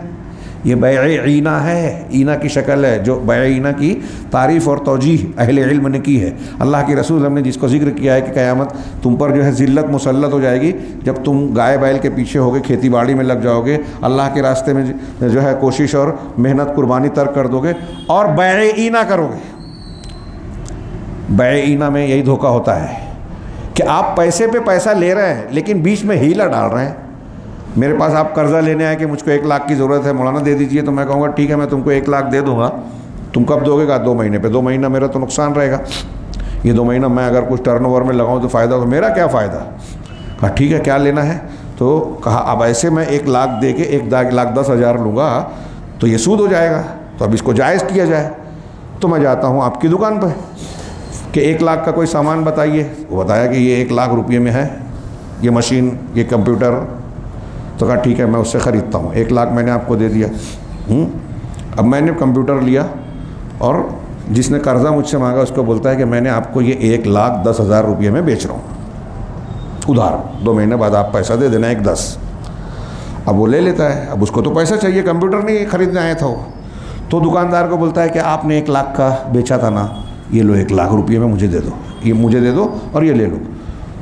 یہ بیع عینہ ہے، عینہ کی شکل ہے، جو بیع عینہ کی تعریف اور توجیح اہل علم نے کی ہے۔ اللہ کے رسول ہم نے جس کو ذکر کیا ہے کہ قیامت تم پر جو ہے ذلت مسلط ہو جائے گی جب تم گائے بیل کے پیچھے ہوگے، کھیتی باڑی میں لگ جاؤ گے، اللہ کے راستے میں جو ہے کوشش اور محنت قربانی ترک کر دو گے اور بیع عینہ کرو گے۔ بیع عینہ میں یہی دھوکہ ہوتا ہے کہ آپ پیسے پہ پیسہ لے رہے ہیں لیکن بیچ میں ہیلا ڈال رہے ہیں۔ میرے پاس آپ قرضہ لینے آئے کہ مجھ کو 1 لاکھ کی ضرورت ہے، مولانا دے دیجئے، تو میں کہوں گا ٹھیک ہے میں تم کو 1 لاکھ دے دوں گا، تم کب دو گے؟ کہا 2 مہینے پہ۔ 2 مہینہ میرا تو نقصان رہے گا، یہ 2 مہینہ میں اگر کچھ ٹرن اوور میں لگاؤں تو فائدہ، تو میرا کیا فائدہ؟ کہا ٹھیک ہے کیا لینا ہے؟ تو کہا اب ایسے میں 1 لاکھ دے کے 1,10,000 لوں گا تو یہ سود ہو جائے گا، تو اب اس کو جائز کیا جائے۔ تو میں جاتا ہوں آپ کی دکان پہ کہ 1 لاکھ کا کوئی سامان بتائیے، وہ بتایا کہ یہ 1 لاکھ روپے میں ہے، یہ مشین، یہ کمپیوٹر۔ تو کہا ٹھیک ہے میں اس سے خریدتا ہوں، 1 لاکھ میں نے آپ کو دے دیا۔ اب میں نے کمپیوٹر لیا اور جس نے قرضہ مجھ سے مانگا اس کو بولتا ہے کہ میں نے آپ کو یہ 1,10,000 روپے میں بیچ رہا ہوں ادھار، 2 مہینے بعد آپ پیسہ دے دینا 1,10۔ اب وہ لے لیتا ہے، اب اس کو تو پیسہ چاہیے، کمپیوٹر نہیں خریدنے آیا تھا وہ، تو دکاندار کو بولتا ہے کہ آپ نے 1 لاکھ کا بیچا تھا نا، یہ لو 1 لاکھ روپے میں مجھے دے دو، یہ مجھے دے دو اور یہ لے لو۔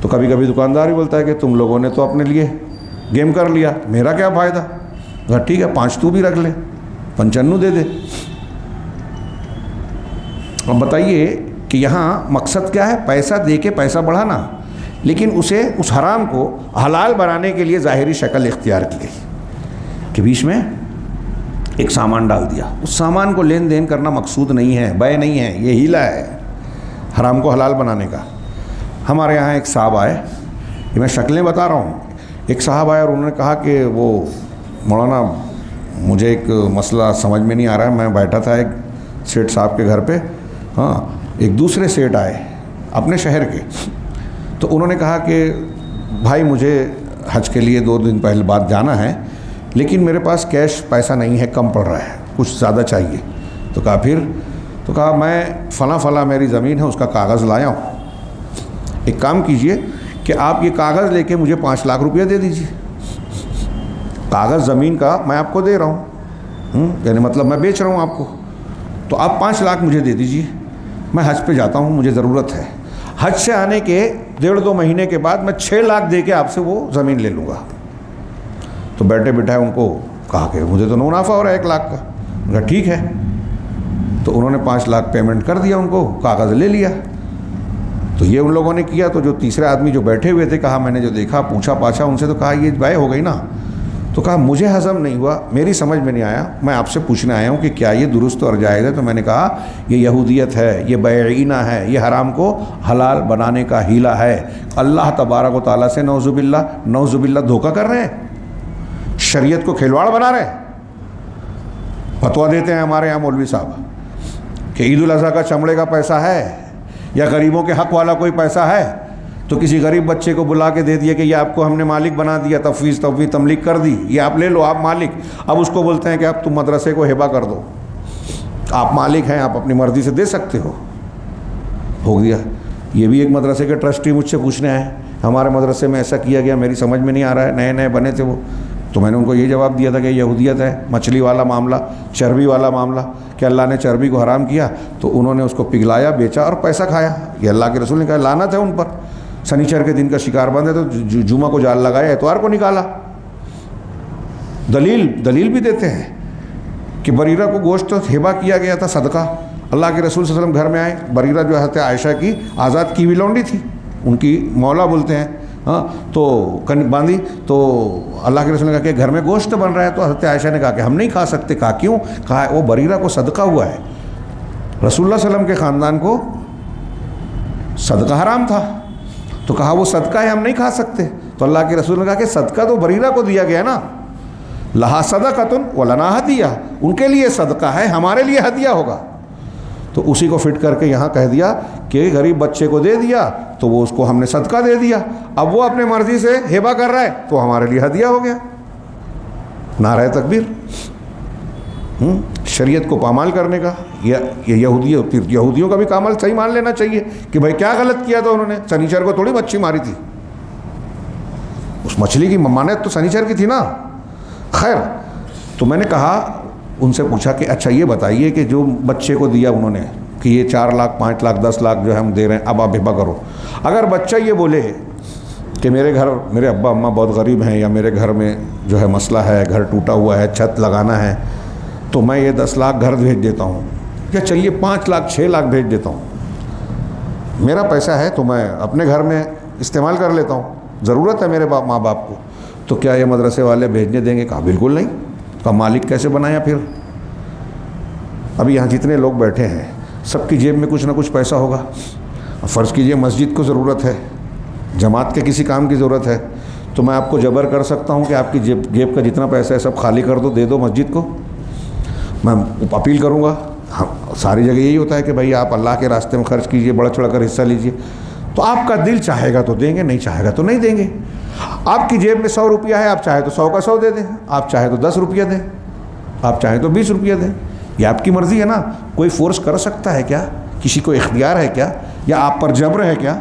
تو کبھی کبھی دکاندار ہی بولتا ہے کہ تم لوگوں نے تو اپنے لیے گیم کر لیا، میرا کیا فائدہ؟ کہا ٹھیک ہے 5 تو بھی رکھ لے، 95 دے دے۔ اب بتائیے کہ یہاں مقصد کیا ہے؟ پیسہ دے کے پیسہ بڑھانا، لیکن اسے اس حرام کو حلال بنانے کے لیے ظاہری شکل اختیار کی گئی کہ بیچ میں ایک سامان ڈال دیا۔ اس سامان کو لین دین کرنا مقصود نہیں ہے، بیع نہیں ہے، یہ ہیلا ہے حرام کو حلال بنانے کا۔ ہمارے یہاں ایک صاحب آئے، یہ میں شکلیں بتا رہا ہوں، ایک صاحب آئے اور انہوں نے کہا کہ وہ مولانا مجھے ایک مسئلہ سمجھ میں نہیں آ رہا ہے، میں بیٹھا تھا ایک سیٹ صاحب کے گھر پہ، ایک دوسرے سیٹ آئے اپنے شہر کے، تو انہوں نے کہا کہ بھائی مجھے حج کے لیے 2 دن پہلے بعد جانا ہے لیکن میرے پاس کیش پیسہ نہیں ہے، کم پڑ رہا ہے، کچھ زیادہ چاہیے۔ تو کہا پھر؟ تو کہا میں فلاں میری زمین ہے اس کا کاغذ لایا ہوں، ایک کام کیجئے کہ آپ یہ کاغذ لے کے مجھے 5 لاکھ روپیہ دے دیجئے، کاغذ زمین کا میں آپ کو دے رہا ہوں، یعنی مطلب میں بیچ رہا ہوں آپ کو، تو آپ 5 لاکھ مجھے دے دیجئے، میں حج پہ جاتا ہوں، مجھے ضرورت ہے، حج سے آنے کے 1.5-2 مہینے کے بعد میں 6 لاکھ دے کے آپ سے وہ زمین لے لوں گا۔ تو بیٹھے بٹھائے ان کو کہا کہ مجھے تو منافع ہو رہا ہے 1 لاکھ کا۔ کہا ٹھیک ہے، تو انہوں نے 5 لاکھ پیمنٹ کر دیا، ان کو کاغذ لے لیا۔ تو یہ ان لوگوں نے کیا، تو جو تیسرے آدمی جو بیٹھے ہوئے تھے، کہا میں نے جو دیکھا پوچھا پاچھا ان سے، تو کہا یہ بیع ہو گئی نا؟ تو کہا مجھے ہضم نہیں ہوا، میری سمجھ میں نہیں آیا، میں آپ سے پوچھنے آیا ہوں کہ کیا یہ درست اور جائز ہے؟ تو میں نے کہا یہ یہودیت ہے، یہ بیع عینہ ہے، یہ حرام کو حلال بنانے کا ہیلا ہے، اللہ تبارک و تعالیٰ سے نعوذ باللہ دھوکہ کر رہے ہیں، شریعت کو کھلواڑ بنا رہے ہیں۔ فتویٰ دیتے ہیں ہمارے یہاں مولوی صاحب کہ عید الاضحیٰ کا چمڑے کا پیسہ ہے یا غریبوں کے حق والا کوئی پیسہ ہے تو کسی غریب بچے کو بلا کے دے دیا کہ یہ آپ کو ہم نے مالک بنا دیا، تفویض تملیک کر دی، یہ آپ لے لو، آپ مالک۔ اب اس کو بولتے ہیں کہ اب تم مدرسے کو ہبہ کر دو، آپ مالک ہیں، آپ اپنی مرضی سے دے سکتے ہو گیا۔ یہ بھی ایک مدرسے کے ٹرسٹی مجھ سے پوچھنے آئے، ہمارے مدرسے میں ایسا کیا گیا، میری سمجھ میں نہیں آ رہا ہے، نئے بنے تھے وہ، تو میں نے ان کو یہ جواب دیا تھا کہ یہودیت ہے، مچھلی والا معاملہ، چربی والا معاملہ، کہ اللہ نے چربی کو حرام کیا تو انہوں نے اس کو پگھلایا، بیچا اور پیسہ کھایا۔ یہ اللہ کے رسول نے کہا لعنت ہے ان پر، سنیچر کے دن کا شکار بند ہے تو جمعہ کو جال لگایا، اتوار کو نکالا۔ دلیل بھی دیتے ہیں کہ بریرہ کو گوشت ہبہ کیا گیا تھا، صدقہ۔ اللہ کے رسول صلی اللہ علیہ وسلم گھر میں آئے، بریرہ جو حضرت عائشہ کی آزاد کی ہوئی لونڈی تھی، ان کی مولا بولتے ہیں، ہاں، تو باندھی، تو اللہ کے رسول نے کہا کہ گھر میں گوشت بن رہا ہے، تو حضرت عائشہ نے کہا کہ ہم نہیں کھا سکتے۔ کہا کیوں؟ کہا وہ بریرہ کو صدقہ ہوا ہے، رسول اللہ صلی اللہ علیہ وسلم کے خاندان کو صدقہ حرام تھا، تو کہا وہ صدقہ ہے، ہم نہیں کھا سکتے۔ تو اللہ کے رسول نے کہا کہ صدقہ تو بریرہ کو دیا گیا نا، لہا صدقۃ ولنا ہدیہ، ان کے لیے صدقہ ہے، ہمارے لیے ہدیہ ہوگا۔ تو اسی کو فٹ کر کے یہاں کہہ دیا کہ غریب بچے کو دے دیا تو وہ اس کو ہم نے صدقہ دے دیا، اب وہ اپنے مرضی سے ہبہ کر رہا ہے تو ہمارے لیے ہدیہ ہو گیا۔ نعرہ تکبیر۔ شریعت کو پامال کرنے کا، یہ یہودیوں کا بھی کامل صحیح مان لینا چاہیے کہ بھائی کیا غلط کیا تھا انہوں نے، سنیچر کو تھوڑی مچھلی ماری تھی، اس مچھلی کی ممانعت تو سنیچر کی تھی نا۔ خیر، تو میں نے کہا، ان سے پوچھا کہ اچھا یہ بتائیے کہ جو بچے کو دیا انہوں نے کہ یہ 4 لاکھ 5 لاکھ 10 لاکھ جو ہے ہم دے رہے ہیں، اب آپ ہبہ کرو، اگر بچہ یہ بولے کہ میرے ابا اماں بہت غریب ہیں، یا میرے گھر میں جو ہے مسئلہ ہے، گھر ٹوٹا ہوا ہے، چھت لگانا ہے، تو میں یہ 10 لاکھ گھر بھیج دیتا ہوں، یا چلیے 5 لاکھ 6 لاکھ بھیج دیتا ہوں، میرا پیسہ ہے تو میں اپنے گھر میں استعمال کر لیتا ہوں، ضرورت ہے میرے ماں باپ کو، تو کیا یہ مدرسے والے بھیجنے دیں گے؟ کہا بالکل نہیں۔ کا مالک کیسے بنایا پھر؟ ابھی یہاں جتنے لوگ بیٹھے ہیں سب کی جیب میں کچھ نہ کچھ پیسہ ہوگا۔ فرض کیجئے مسجد کو ضرورت ہے، جماعت کے کسی کام کی ضرورت ہے، تو میں آپ کو جبر کر سکتا ہوں کہ آپ کی جیب کا جتنا پیسہ ہے سب خالی کر دو، دے دو مسجد کو؟ میں اپیل کروں گا، ساری جگہ یہی ہوتا ہے کہ بھائی آپ اللہ کے راستے میں خرچ کیجئے، بڑھ چڑھ کر حصہ لیجئے، تو آپ کا دل چاہے گا تو دیں گے، نہیں چاہے گا تو نہیں دیں گے۔ آپ کی جیب میں 100 روپیہ ہے، آپ چاہے تو 100 کا 100 دے دیں، آپ چاہے تو 10 روپیہ دیں، آپ چاہیں تو 20 روپیہ دیں، یہ آپ کی مرضی ہے نا۔ کوئی فورس کر سکتا ہے کیا؟ کسی کو اختیار ہے کیا؟ یا آپ پر جبر ہے کیا؟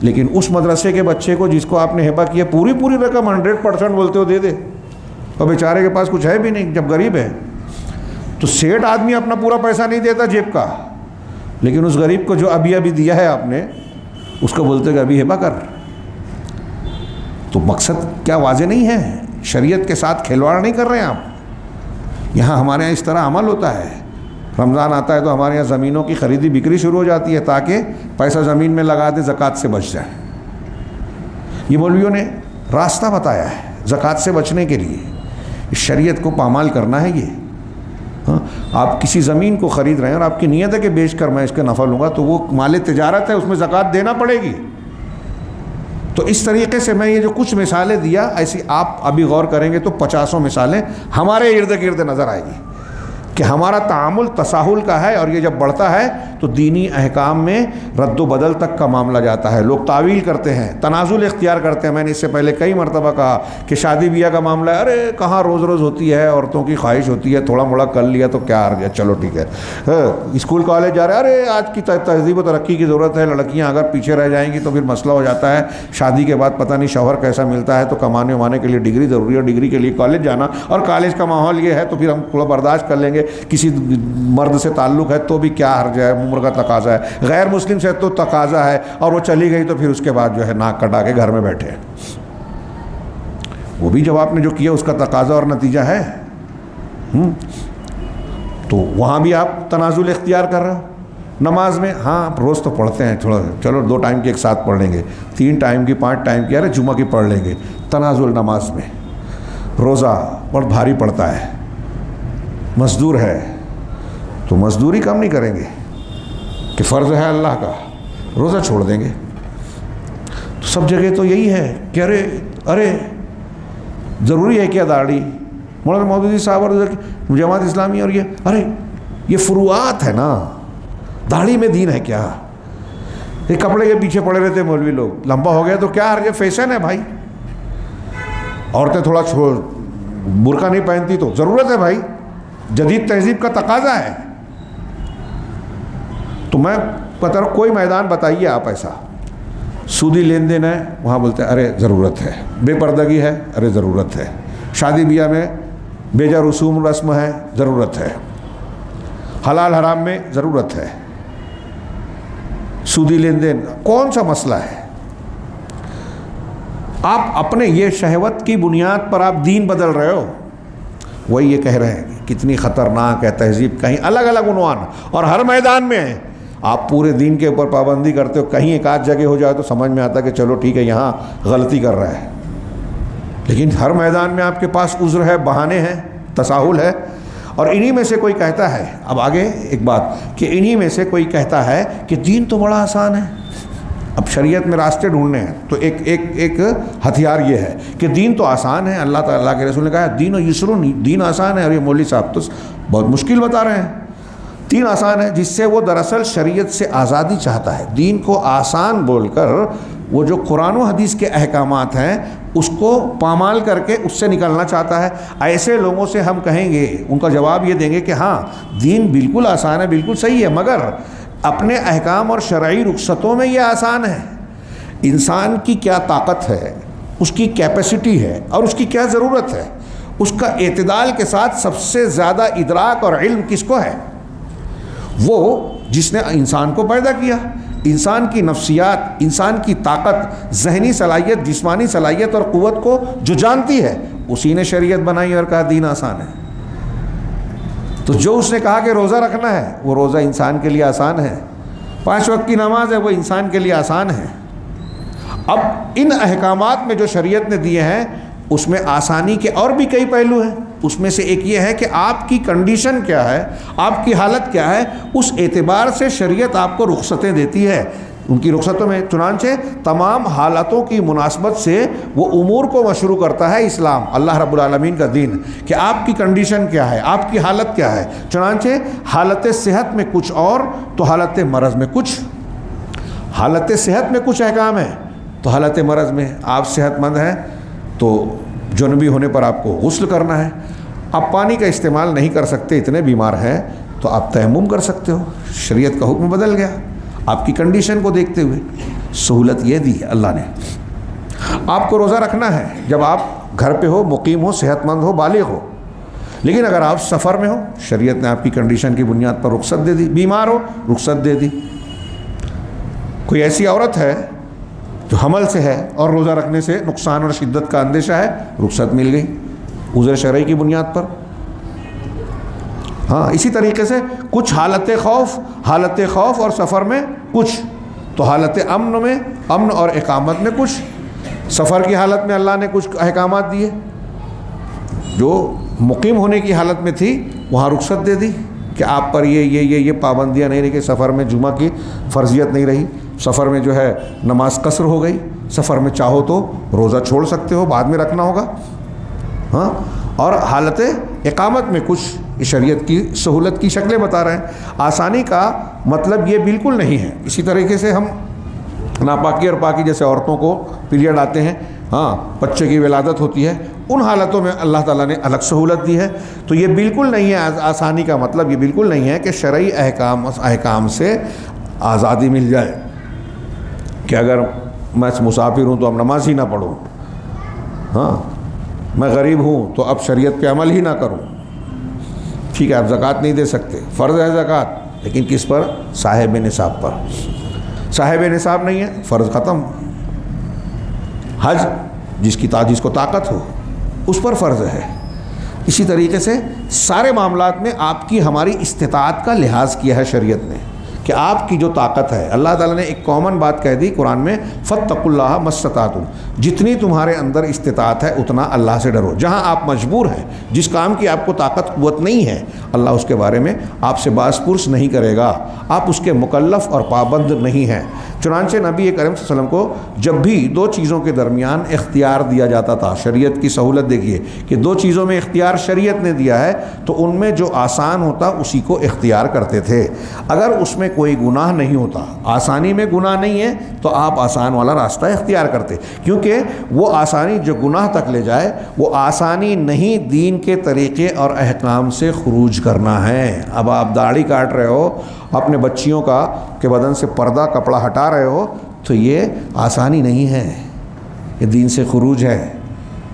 لیکن اس مدرسے کے بچے کو جس کو آپ نے ہبہ کیا، پوری رقم 100% بولتے ہو دے دے، اور بیچارے کے پاس کچھ ہے بھی نہیں، جب غریب ہے تو سیٹ آدمی اپنا پورا پیسہ نہیں دیتا جیب کا، لیکن اس غریب کو جو ابھی دیا ہے آپ نے، اس کو بولتے کہ ابھی ہبہ کر۔ تو مقصد کیا واضح نہیں ہے؟ شریعت کے ساتھ کھلواڑ نہیں کر رہے ہیں آپ۔ یہاں ہمارے یہاں اس طرح عمل ہوتا ہے، رمضان آتا ہے تو ہمارے یہاں زمینوں کی خریدی بکری شروع ہو جاتی ہے تاکہ پیسہ زمین میں لگا دے، زکوٰۃ سے بچ جائے۔ یہ مولویوں نے راستہ بتایا ہے زکوٰۃ سے بچنے کے لیے، اس شریعت کو پامال کرنا ہے۔ یہ آپ کسی زمین کو خرید رہے ہیں اور آپ کی نیت ہے کہ بیچ کر میں اس کا نفع لوں گا، تو وہ مال تجارت ہے، اس میں زکوٰۃ دینا پڑے گی۔ تو اس طریقے سے میں یہ جو کچھ مثالیں دیا، ایسی آپ ابھی غور کریں گے تو 50 مثالیں ہمارے ارد گرد نظر آئے گی کہ ہمارا تعامل تساہل کا ہے، اور یہ جب بڑھتا ہے تو دینی احکام میں رد و بدل تک کا معاملہ جاتا ہے۔ لوگ تعویل کرتے ہیں، تنازل اختیار کرتے ہیں۔ میں نے اس سے پہلے کئی مرتبہ کہا کہ شادی بیاہ کا معاملہ ہے، ارے کہاں روز ہوتی ہے، عورتوں کی خواہش ہوتی ہے، تھوڑا موڑا کر لیا تو کیا آ گیا، چلو ٹھیک ہے۔ اسکول کالج جا رہے ہیں، ارے آج کی تہذیب و ترقی کی ضرورت ہے، لڑکیاں اگر پیچھے رہ جائیں گی تو پھر مسئلہ ہو جاتا ہے، شادی کے بعد پتہ نہیں شوہر کیسا ملتا ہے، تو کمانے ومانے کے لیے ڈگری ضروری ہے، ڈگری کے لیے کالج جانا، اور کالج کا ماحول یہ ہے تو پھر ہم تھوڑا برداشت کر لیں گے، کسی مرد سے تعلق ہے تو بھی کیا حرج ہے، عمر کا تقاضا ہے، غیر مسلم سے تو تقاضا ہے، اور وہ چلی گئی تو پھر اس کے بعد جو ہے ناک کٹا کے گھر میں بیٹھے۔ وہ بھی جب آپ نے جو کیا اس کا تقاضا اور نتیجہ ہے، تو وہاں بھی آپ تنازل اختیار کر رہے ہو۔ نماز میں ہاں روز تو پڑھتے ہیں، چلو 2 ٹائم کی ایک ساتھ پڑھ لیں گے، 3 ٹائم کی 5 ٹائم کی، ارے جمعہ کی پڑھ لیں گے۔ تنازل نماز میں، روزہ بہت بھاری پڑتا ہے، مزدور ہے تو مزدوری کم نہیں کریں گے کہ فرض ہے اللہ کا، روزہ چھوڑ دیں گے۔ تو سب جگہ تو یہی ہے کہ ارے ضروری ہے کیا داڑھی؟ مولانا مودودی صاحب اور جماعت اسلامی اور یہ فروعات ہے نا، داڑھی میں دین ہے کیا؟ یہ کپڑے کے پیچھے پڑے رہتے مولوی لوگ، لمبا ہو گیا تو کیا حرج ہے، فیشن ہے بھائی۔ عورتیں تھوڑا برقع نہیں پہنتی تو ضرورت ہے بھائی، جدید تہذیب کا تقاضا ہے۔ تو میں بتا رہا ہوں، کوئی میدان بتائیے آپ ایسا، سودی لین دین ہے وہاں بولتے ہیں ارے ضرورت ہے، بے پردگی ہے ارے ضرورت ہے، شادی بیاہ میں بیجا رسوم رسم ہے، ضرورت ہے، حلال حرام میں ضرورت ہے، سودی لین دین، کون سا مسئلہ ہے؟ آپ اپنے یہ شہوت کی بنیاد پر آپ دین بدل رہے ہو۔ وہی یہ کہہ رہے ہیں کتنی خطرناک ہے تہذیب، کہیں الگ الگ عنوان اور ہر میدان میں ہے۔ آپ پورے دین کے اوپر پابندی کرتے ہو، کہیں ایک آدھ جگہ ہو جائے تو سمجھ میں آتا کہ چلو ٹھیک ہے یہاں غلطی کر رہا ہے، لیکن ہر میدان میں آپ کے پاس عذر ہے، بہانے ہیں، تساہل ہے۔ اور انہی میں سے کوئی کہتا ہے، اب آگے ایک بات کہ انہی میں سے کوئی کہتا ہے کہ دین تو بڑا آسان ہے۔ اب شریعت میں راستے ڈھونڈنے ہیں تو ایک ہتھیار یہ ہے کہ دین تو آسان ہے، اللہ تعالیٰ کے رسول نے کہا دین و یسرن، دین آسان ہے، اور یہ مولوی صاحب تو بہت مشکل بتا رہے ہیں۔ دین آسان ہے، جس سے وہ دراصل شریعت سے آزادی چاہتا ہے۔ دین کو آسان بول کر وہ جو قرآن و حدیث کے احکامات ہیں اس کو پامال کر کے اس سے نکلنا چاہتا ہے۔ ایسے لوگوں سے ہم کہیں گے، ان کا جواب یہ دیں گے کہ ہاں دین بالکل آسان ہے، بالکل صحیح ہے، مگر اپنے احکام اور شرعی رخصتوں میں یہ آسان ہے۔ انسان کی کیا طاقت ہے، اس کی کیپیسٹی ہے اور اس کی کیا ضرورت ہے، اس کا اعتدال کے ساتھ سب سے زیادہ ادراک اور علم کس کو ہے؟ وہ جس نے انسان کو پیدا کیا۔ انسان کی نفسیات، انسان کی طاقت، ذہنی صلاحیت، جسمانی صلاحیت اور قوت کو جو جانتی ہے اسی نے شریعت بنائی اور کہا دین آسان ہے۔ تو جو اس نے کہا کہ روزہ رکھنا ہے وہ روزہ انسان کے لیے آسان ہے، 5 وقت کی نماز ہے وہ انسان کے لیے آسان ہے۔ اب ان احکامات میں جو شریعت نے دیے ہیں اس میں آسانی کے اور بھی کئی پہلو ہیں۔ اس میں سے ایک یہ ہے کہ آپ کی کنڈیشن کیا ہے، آپ کی حالت کیا ہے، اس اعتبار سے شریعت آپ کو رخصتیں دیتی ہے۔ ان کی رخصتوں میں چنانچہ تمام حالتوں کی مناسبت سے وہ امور کو مشروع کرتا ہے اسلام، اللہ رب العالمین کا دین، کہ آپ کی کنڈیشن کیا ہے، آپ کی حالت کیا ہے۔ چنانچہ حالت صحت میں کچھ اور تو حالت مرض میں کچھ۔ حالت صحت میں کچھ احکام ہیں تو حالت مرض میں آپ صحت مند ہیں تو جنبی ہونے پر آپ کو غسل کرنا ہے۔ آپ پانی کا استعمال نہیں کر سکتے، اتنے بیمار ہیں تو آپ تیمم کر سکتے ہو۔ شریعت کا حکم بدل گیا آپ کی کنڈیشن کو دیکھتے ہوئے، سہولت یہ دی اللہ نے۔ آپ کو روزہ رکھنا ہے جب آپ گھر پہ ہو، مقیم ہو، صحت مند ہو، بالغ ہو، لیکن اگر آپ سفر میں ہو شریعت نے آپ کی کنڈیشن کی بنیاد پر رخصت دے دی۔ بیمار ہو رخصت دے دی۔ کوئی ایسی عورت ہے جو حمل سے ہے اور روزہ رکھنے سے نقصان اور شدت کا اندیشہ ہے، رخصت مل گئی عذر شرعی کی بنیاد پر۔ ہاں اسی طریقے سے کچھ حالت خوف اور سفر میں کچھ، تو حالت امن اور اقامت میں کچھ۔ سفر کی حالت میں اللہ نے کچھ احکامات دیے، جو مقیم ہونے کی حالت میں تھی وہاں رخصت دے دی کہ آپ پر یہ پابندیاں نہیں رہی، کہ سفر میں جمعہ کی فرضیت نہیں رہی، سفر میں جو ہے نماز قصر ہو گئی، سفر میں چاہو تو روزہ چھوڑ سکتے ہو، بعد میں رکھنا ہوگا۔ ہاں اور حالت اقامت میں کچھ شریعت کی سہولت کی شکلیں بتا رہے ہیں۔ آسانی کا مطلب یہ بالکل نہیں ہے۔ اسی طریقے سے ہم ناپاکی اور پاکی جیسے عورتوں کو پیریڈ آتے ہیں، ہاں بچے کی ولادت ہوتی ہے، ان حالتوں میں اللہ تعالیٰ نے الگ سہولت دی ہے۔ تو یہ بالکل نہیں ہے، آسانی کا مطلب یہ بالکل نہیں ہے کہ شرعی احکام سے آزادی مل جائے، کہ اگر میں مسافر ہوں تو اب نماز ہی نہ پڑھوں، ہاں میں غریب ہوں تو اب شریعت پہ عمل ہی نہ کروں۔ ٹھیک ہے آپ زکوٰۃ نہیں دے سکتے، فرض ہے زکوٰۃ، لیکن کس پر؟ صاحب نصاب پر۔ صاحب نصاب نہیں ہے، فرض ختم۔ حج جس کو طاقت ہو اس پر فرض ہے۔ اسی طریقے سے سارے معاملات میں آپ کی ہماری استطاعت کا لحاظ کیا ہے شریعت نے، کہ آپ کی جو طاقت ہے، اللہ تعالیٰ نے ایک کامن بات کہہ دی قرآن میں، فاتقوا اللہ ما استطعتم، جتنی تمہارے اندر استطاعت ہے اتنا اللہ سے ڈرو۔ جہاں آپ مجبور ہیں، جس کام کی آپ کو طاقت قوت نہیں ہے، اللہ اس کے بارے میں آپ سے باز پرس نہیں کرے گا، آپ اس کے مکلف اور پابند نہیں ہیں۔ چنانچہ نبی کریم صلی اللہ علیہ وسلم کو جب بھی 2 چیزوں کے درمیان اختیار دیا جاتا تھا، شریعت کی سہولت دیکھیے کہ 2 چیزوں میں اختیار شریعت نے دیا ہے، تو ان میں جو آسان ہوتا اسی کو اختیار کرتے تھے۔ اگر اس میں کوئی گناہ نہیں ہوتا، آسانی میں گناہ نہیں ہے، تو آپ آسان والا راستہ اختیار کرتے، کیونکہ وہ آسانی جو گناہ تک لے جائے وہ آسانی نہیں، دین کے طریقے اور احکام سے خروج کرنا ہے۔ اب آپ داڑھی کاٹ رہے ہو، اپنے بچیوں کا کے بدن سے پردہ کپڑا ہٹا رہے ہو، تو یہ آسانی نہیں ہے، یہ دین سے خروج ہے،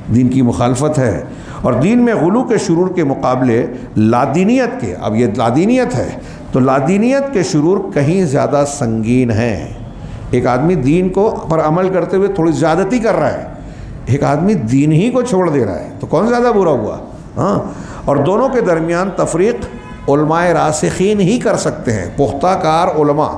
دین کی مخالفت ہے۔ اور دین میں غلو کے شرور کے مقابلے لادینیت کے، اب یہ لادینیت ہے تو لادینیت کے شرور کہیں زیادہ سنگین ہیں۔ ایک آدمی دین کو پر عمل کرتے ہوئے تھوڑی زیادتی کر رہا ہے، ایک آدمی دین ہی کو چھوڑ دے رہا ہے، تو کون زیادہ برا ہوا؟ ہاں، اور دونوں کے درمیان تفریق علماء راسخین ہی کر سکتے ہیں، پختہ کار علماء۔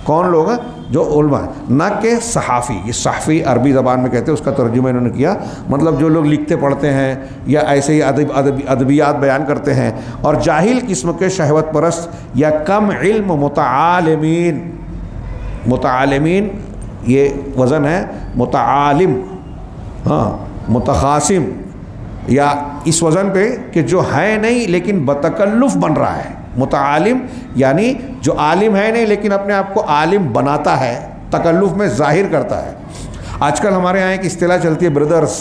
کون لوگ ہیں؟ جو علماء، نہ کہ صحافی۔ یہ صحافی عربی زبان میں کہتے ہیں، اس کا ترجمہ انہوں نے کیا، مطلب جو لوگ لکھتے پڑھتے ہیں یا ایسے ہی ادبیات بیان کرتے ہیں، اور جاہل قسم کے شہوت پرست یا کم علم متعالمین۔ متعالمین یہ وزن ہے متعالم، ہاں، متخاصم، یا اس وزن پہ کہ جو ہے نہیں لیکن بتکلف بن رہا ہے۔ متعالم یعنی جو عالم ہے نہیں لیکن اپنے آپ کو عالم بناتا ہے، تکلف میں ظاہر کرتا ہے۔ آج کل ہمارے یہاں ایک اصطلاح چلتی ہے بردرس،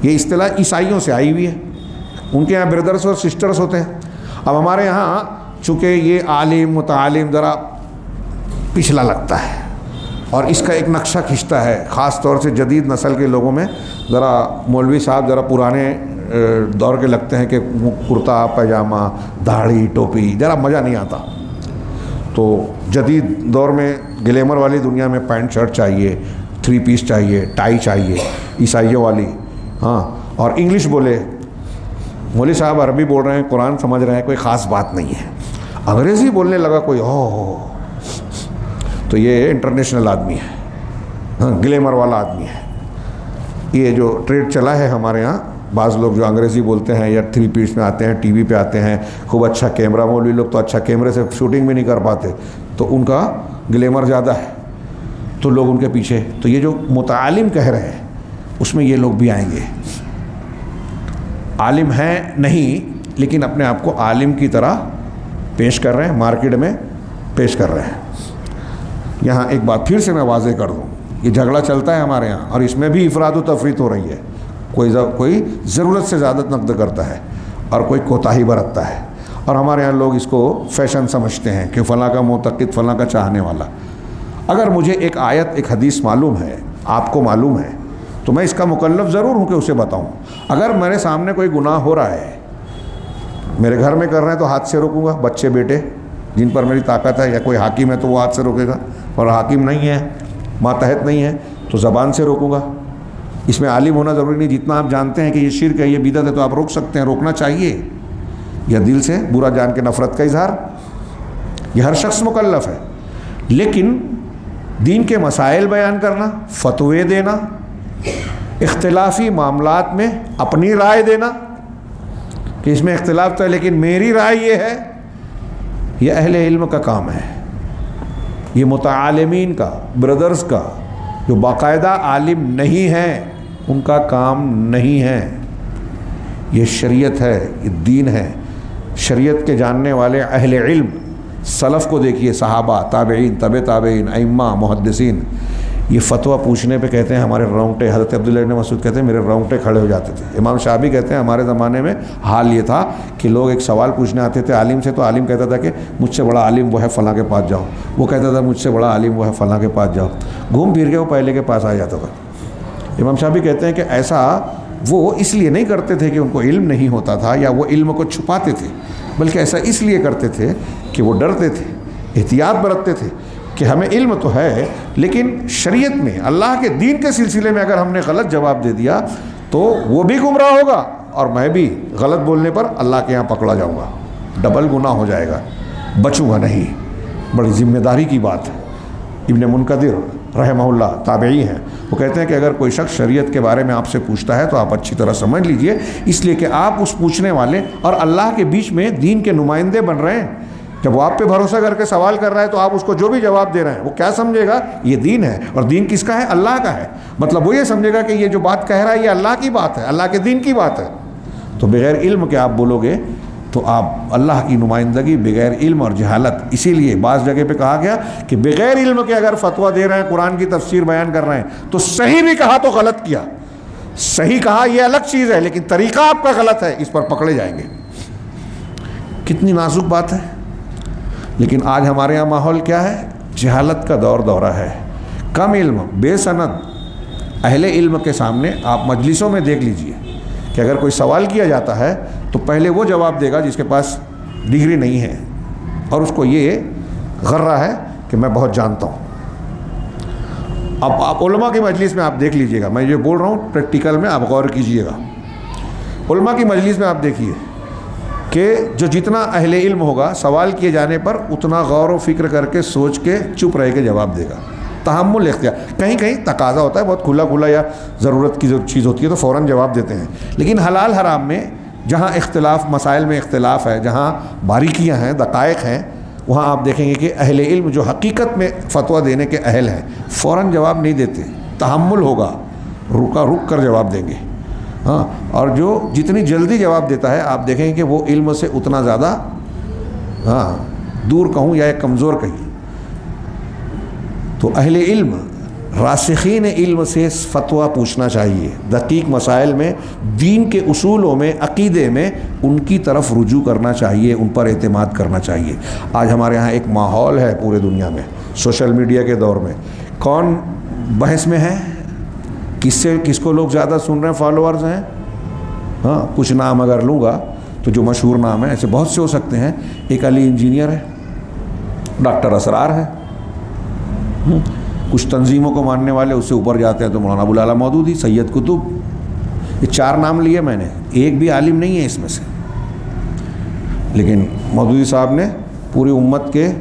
یہ اصطلاح عیسائیوں سے آئی ہوئی ہے، ان کے یہاں بردرس اور سسٹرس ہوتے ہیں۔ اب ہمارے یہاں چونکہ یہ عالم متعالم ذرا پچھلا لگتا ہے، اور اس کا ایک نقشہ کھنچتا ہے، خاص طور سے جدید نسل کے لوگوں میں ذرا مولوی صاحب ذرا پرانے دور کے لگتے ہیں کہ کرتا پاجامہ، داڑھی، ٹوپی، ذرا مزہ نہیں آتا۔ تو جدید دور میں گلیمر والی دنیا میں پینٹ شرٹ چاہیے، 3 پیس چاہیے، ٹائی چاہیے، عیسائیوں والی، ہاں، اور انگلش بولے۔ مولوی صاحب عربی بول رہے ہیں، قرآن سمجھ رہے ہیں، کوئی خاص بات نہیں ہے۔ انگریزی بولنے لگا کوئی، تو یہ انٹرنیشنل آدمی ہے، ہاں، گلیمر والا آدمی ہے۔ یہ جو ٹریڈ چلا ہے ہمارے ہاں، بعض لوگ جو انگریزی بولتے ہیں یا 3 پیس میں آتے ہیں، ٹی وی پہ آتے ہیں، خوب اچھا کیمرہ، مولوی لوگ تو اچھا کیمرے سے شوٹنگ بھی نہیں کر پاتے، تو ان کا گلیمر زیادہ ہے، تو لوگ ان کے پیچھے۔ تو یہ جو متعالم کہہ رہے ہیں اس میں یہ لوگ بھی آئیں گے، عالم ہیں نہیں لیکن اپنے آپ کو عالم کی طرح پیش کر رہے ہیں، مارکیٹ میں پیش کر رہے ہیں۔ یہاں ایک بات پھر سے میں واضح کر دوں، یہ جھگڑا چلتا ہے ہمارے یہاں، اور اس میں بھی افراد و تفریط ہو رہی ہے۔ کوئی ضرورت سے زیادہ نقد کرتا ہے اور کوئی کوتاہی برتتا ہے، اور ہمارے یہاں لوگ اس کو فیشن سمجھتے ہیں کہ فلاں کا معتقد، فلاں کا چاہنے والا۔ اگر مجھے ایک آیت، ایک حدیث معلوم ہے، آپ کو معلوم ہے، تو میں اس کا مکلف ضرور ہوں کہ اسے بتاؤں۔ اگر میرے سامنے کوئی گناہ ہو رہا ہے، میرے گھر میں کر رہے ہیں تو ہاتھ سے روکوں گا، بچے بیٹے جن پر میری طاقت ہے، یا کوئی حاکم ہے تو وہ ہاتھ سے روکے گا، اور حاکم نہیں ہے، ماتحت نہیں ہے تو زبان سے روکوں گا۔ اس میں عالم ہونا ضروری نہیں، جتنا آپ جانتے ہیں کہ یہ شرک ہے، یہ بدعت ہے، تو آپ روک سکتے ہیں، روکنا چاہیے۔ یا دل سے برا جان کے نفرت کا اظہار، یہ ہر شخص مکلف ہے۔ لیکن دین کے مسائل بیان کرنا، فتوے دینا، اختلافی معاملات میں اپنی رائے دینا کہ اس میں اختلاف تو ہے لیکن میری رائے یہ ہے، یہ اہل علم کا کام ہے، یہ متعالمین کا، بردرز کا، جو باقاعدہ عالم نہیں ہیں ان کا کام نہیں ہے۔ یہ شریعت ہے، یہ دین ہے۔ شریعت کے جاننے والے اہل علم، سلف کو دیکھیے، صحابہ، تابعین، تبع تابعین، ائمہ، محدثین، یہ فتویٰ پوچھنے پہ کہتے ہیں ہمارے رونگٹے، حضرت عبداللہ بن مسعود کہتے ہیں میرے رونگٹے کھڑے ہو جاتے تھے۔ امام شافعی کہتے ہیں ہمارے زمانے میں حال یہ تھا کہ لوگ ایک سوال پوچھنے آتے تھے عالم سے، تو عالم کہتا تھا کہ مجھ سے بڑا عالم وہ ہے فلاں کے پاس جاؤ، وہ کہتا تھا مجھ سے بڑا عالم وہ ہے فلاں کے پاس جاؤ، گھوم پھر کے وہ پہلے کے پاس آ جاتا تھا۔ امام شافعی کہتے ہیں کہ ایسا وہ اس لیے نہیں کرتے تھے کہ ان کو علم نہیں ہوتا تھا یا وہ علم کو چھپاتے تھے، بلکہ ایسا اس لیے کرتے تھے کہ وہ ڈرتے تھے، احتیاط برتتے تھے کہ ہمیں علم تو ہے لیکن شریعت میں، اللہ کے دین کے سلسلے میں اگر ہم نے غلط جواب دے دیا تو وہ بھی گمراہ ہوگا اور میں بھی غلط بولنے پر اللہ کے یہاں پکڑا جاؤں گا، ڈبل گناہ ہو جائے گا، بچوں گا نہیں۔ بڑی ذمہ داری کی بات ہے۔ ابن منکدر رحمہ اللہ تابعی ہیں، وہ کہتے ہیں کہ اگر کوئی شخص شریعت کے بارے میں آپ سے پوچھتا ہے تو آپ اچھی طرح سمجھ لیجئے، اس لیے کہ آپ اس پوچھنے والے اور اللہ کے بیچ میں دین کے نمائندے بن رہے ہیں۔ جب وہ آپ پہ بھروسہ کر کے سوال کر رہا ہے تو آپ اس کو جو بھی جواب دے رہے ہیں وہ کیا سمجھے گا؟ یہ دین ہے، اور دین کس کا ہے؟ اللہ کا ہے۔ مطلب وہ یہ سمجھے گا کہ یہ جو بات کہہ رہا ہے یہ اللہ کی بات ہے، اللہ کے دین کی بات ہے۔ تو بغیر علم کے آپ بولو گے تو آپ اللہ کی نمائندگی بغیر علم اور جہالت، اسی لیے بعض جگہ پہ کہا گیا کہ بغیر علم کے اگر فتویٰ دے رہے ہیں، قرآن کی تفسیر بیان کر رہے ہیں تو صحیح بھی کہا تو غلط کیا، صحیح کہا یہ الگ چیز ہے لیکن طریقہ آپ کا غلط ہے، اس پر پکڑے جائیں گے۔ کتنی نازک بات ہے۔ لیکن آج ہمارے یہاں ماحول کیا ہے؟ جہالت کا دور دورہ ہے، کم علم، بے سند اہل علم کے سامنے آپ مجلسوں میں دیکھ لیجئے کہ اگر کوئی سوال کیا جاتا ہے تو پہلے وہ جواب دے گا جس کے پاس ڈگری نہیں ہے اور اس کو یہ غرہ ہے کہ میں بہت جانتا ہوں. اب آپ علماء کی مجلس میں آپ دیکھ لیجئے گا، میں یہ بول رہا ہوں پریکٹیکل میں آپ غور کیجئے گا. علماء کی مجلس میں آپ دیکھیے کہ جو جتنا اہل علم ہوگا سوال کیے جانے پر اتنا غور و فکر کر کے سوچ کے چپ رہ کے جواب دے گا. تحمل اختیار، کہیں کہیں تقاضا ہوتا ہے بہت کھلا کھلا یا ضرورت کی جو چیز ہوتی ہے تو فوراً جواب دیتے ہیں، لیکن حلال حرام میں جہاں اختلاف، مسائل میں اختلاف ہے، جہاں باریکیاں ہیں، دقائق ہیں، وہاں آپ دیکھیں گے کہ اہل علم جو حقیقت میں فتویٰ دینے کے اہل ہیں فوراً جواب نہیں دیتے، تحمل ہوگا، رک کر جواب دیں گے. ہاں، اور جو جتنی جلدی جواب دیتا ہے آپ دیکھیں گے کہ وہ علم سے اتنا زیادہ دور کہوں یا ایک کمزور کہیں. تو اہل علم، راسخین علم سے فتویٰ پوچھنا چاہیے، دقیق مسائل میں، دین کے اصولوں میں، عقیدے میں ان کی طرف رجوع کرنا چاہیے، ان پر اعتماد کرنا چاہیے. آج ہمارے ہاں ایک ماحول ہے پورے دنیا میں، سوشل میڈیا کے دور میں، کون بحث میں ہے، کس کو لوگ زیادہ سن رہے ہیں، فالوورز ہیں. ہاں، کچھ نام اگر لوں گا تو جو مشہور نام ہیں، ایسے بہت سے ہو سکتے ہیں. ایک علی انجینئر ہے، ڈاکٹر اسرار ہے، کچھ تنظیموں کو ماننے والے اس سے اوپر جاتے ہیں تو مولانا ابوالعلا مودودی، سید قطب. یہ 4 نام لیے میں نے، ایک بھی عالم نہیں ہے اس میں سے، لیکن مودودی صاحب نے پوری امت کے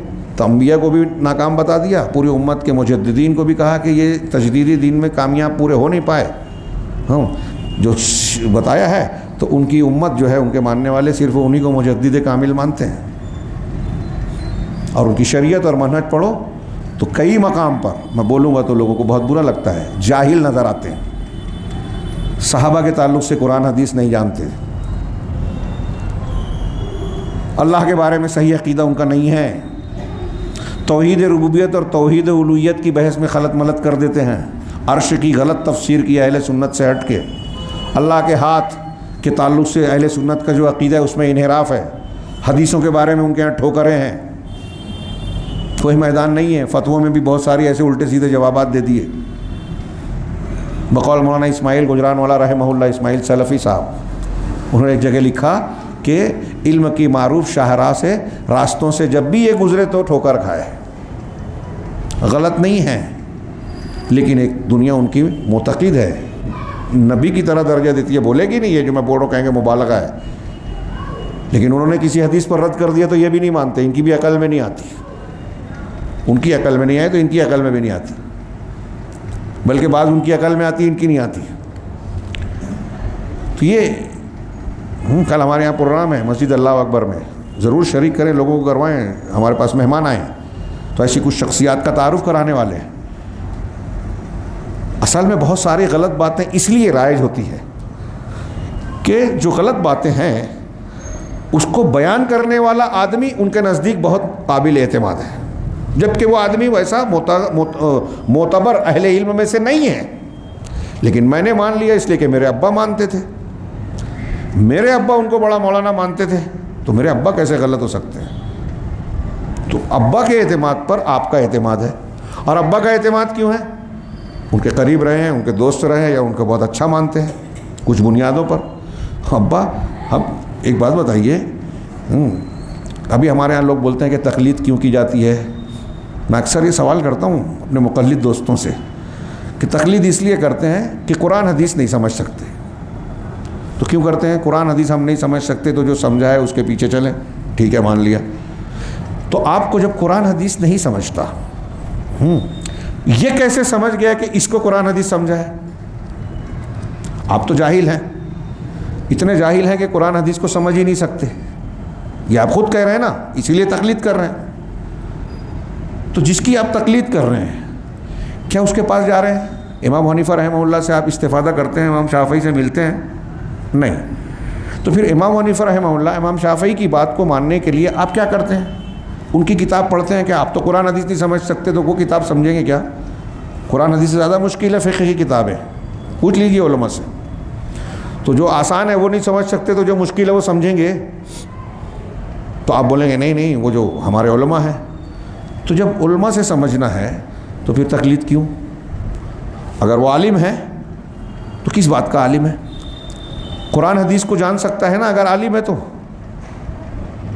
انبیاء کو بھی ناکام بتا دیا، پوری امت کے مجددین کو بھی کہا کہ یہ تجدیدی دین میں کامیاب پورے ہو نہیں پائے. ہاں، جو بتایا ہے تو ان کی امت جو ہے، ان کے ماننے والے صرف انہی کو مجدد کامل مانتے ہیں. اور ان کی شریعت اور منہج پڑھو تو کئی مقام پر، میں بولوں گا تو لوگوں کو بہت برا لگتا ہے، جاہل نظر آتے ہیں. صحابہ کے تعلق سے قرآن حدیث نہیں جانتے، اللہ کے بارے میں صحیح عقیدہ ان کا نہیں ہے، توحید ربوبیت اور توحید الوہیت کی بحث میں خلط ملط کر دیتے ہیں، عرش کی غلط تفسیر کی اہل سنت سے ہٹ کے، اللہ کے ہاتھ کے تعلق سے اہل سنت کا جو عقیدہ ہے اس میں انحراف ہے، حدیثوں کے بارے میں ان کے یہاں ٹھوکریں ہیں، کوئی میدان نہیں ہے. فتووں میں بھی بہت ساری ایسے الٹے سیدھے جوابات دے دیے. بقول مولانا اسماعیل گجران والا رحمہ اللہ، اسماعیل سلفی صاحب، انہوں نے ایک جگہ لکھا کہ علم کی معروف شاہراہ سے، راستوں سے جب بھی یہ گزرے تو ٹھوکر کھائے. غلط نہیں ہے، لیکن ایک دنیا ان کی معتقد ہے، نبی کی طرح درجہ دیتی ہے. بولے گی نہیں یہ جو میں بول رہا ہوں، کہیں گے مبالغہ ہے، لیکن انہوں نے کسی حدیث پر رد کر دیا تو یہ بھی نہیں مانتے، ان کی بھی عقل میں نہیں آتی. ان کی عقل میں نہیں آئے تو ان کی عقل میں بھی نہیں آتی، بلکہ بعض ان کی عقل میں آتی، ان کی نہیں آتی. تو یہ کل ہمارے یہاں پروگرام ہے مسجد اللہ اکبر میں، ضرور شریک کریں، لوگوں کو کروائیں. ہمارے پاس مہمان آئے ہیں تو ایسی کچھ شخصیات کا تعارف کرانے والے ہیں. اصل میں بہت ساری غلط باتیں اس لیے رائج ہوتی ہیں کہ جو غلط باتیں ہیں اس کو بیان کرنے والا آدمی ان کے نزدیک بہت قابل اعتماد ہے، جبکہ وہ آدمی ویسا معتبر اہل علم میں سے نہیں ہے. لیکن میں نے مان لیا اس لیے کہ میرے ابا مانتے تھے، میرے ابا ان کو بڑا مولانا مانتے تھے، تو میرے ابا کیسے غلط ہو سکتے ہیں؟ تو ابا کے اعتماد پر آپ کا اعتماد ہے. اور ابا کا اعتماد کیوں ہے؟ ان کے قریب رہے ہیں، ان کے دوست رہے ہیں، یا ان کو بہت اچھا مانتے ہیں کچھ بنیادوں پر. ابا، اب ایک بات بتائیے، ابھی ہمارے یہاں لوگ بولتے ہیں کہ تقلید کیوں کی جاتی ہے. میں اکثر یہ سوال کرتا ہوں اپنے مقلد دوستوں سے کہ تقلید اس لیے کرتے ہیں کہ قرآن حدیث نہیں سمجھ سکتے. تو کیوں کرتے ہیں؟ قرآن حدیث ہم نہیں سمجھ سکتے تو جو سمجھا ہے اس کے پیچھے چلیں، ٹھیک ہے مان لیا. تو آپ کو جب قرآن حدیث نہیں سمجھتا، یہ کیسے سمجھ گیا کہ اس کو قرآن حدیث سمجھا ہے؟ آپ تو جاہل ہیں، اتنے جاہل ہیں کہ قرآن حدیث کو سمجھ ہی نہیں سکتے. یہ آپ خود کہہ رہے ہیں نا، اسی لیے تقلید کر رہے ہیں. تو جس کی آپ تقلید کر رہے ہیں، کیا اس کے پاس جا رہے ہیں؟ امام حنیفہ رحمہ اللہ سے آپ استفادہ کرتے ہیں، امام شافعی سے ملتے ہیں؟ نہیں. تو پھر امام حنیفہ رحمہ اللہ، امام شافعی کی بات کو ماننے کے لیے آپ کیا کرتے ہیں؟ ان کی کتاب پڑھتے ہیں. کہ آپ تو قرآن حدیث نہیں سمجھ سکتے تو وہ کتاب سمجھیں گے کیا؟ قرآن حدیث سے زیادہ مشکل ہے فقہ کی کتابیں، پوچھ لیجیے علماء سے. تو جو آسان ہے وہ نہیں سمجھ سکتے تو جو مشکل ہے وہ سمجھیں گے. تو آپ بولیں گے نہیں وہ جو ہمارے علماء ہیں. تو جب علماء سے سمجھنا ہے تو پھر تقلید کیوں؟ اگر وہ عالم ہے تو کس بات کا عالم ہے؟ قرآن حدیث کو جان سکتا ہے نا اگر عالم ہے تو،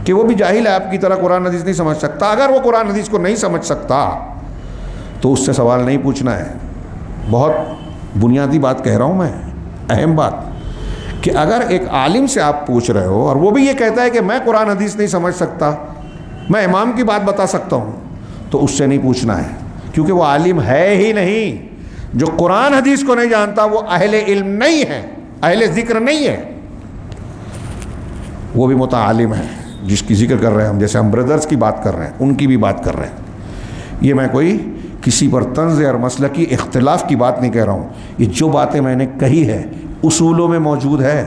کہ وہ بھی جاہل ہے آپ کی طرح قرآن حدیث نہیں سمجھ سکتا؟ اگر وہ قرآن حدیث کو نہیں سمجھ سکتا تو اس سے سوال نہیں پوچھنا ہے۔ بہت بنیادی بات کہہ رہا ہوں میں، اہم بات، کہ اگر ایک عالم سے آپ پوچھ رہے ہو اور وہ بھی یہ کہتا ہے کہ میں قرآن حدیث نہیں سمجھ سکتا، میں امام کی بات بتا سکتا ہوں، تو اس سے نہیں پوچھنا ہے، کیونکہ وہ عالم ہے ہی نہیں۔ جو قرآن حدیث کو نہیں جانتا وہ اہل علم نہیں ہے، اہل ذکر نہیں ہے، وہ بھی متعالم ہے جس کی ذکر کر رہے ہیں ہم، جیسے ہم بردرز کی بات کر رہے ہیں، ان کی بھی بات کر رہے ہیں۔ یہ میں کوئی کسی پر طنز اور مسلکی اختلاف کی بات نہیں کہہ رہا ہوں، یہ جو باتیں میں نے کہی ہے اصولوں میں موجود ہے۔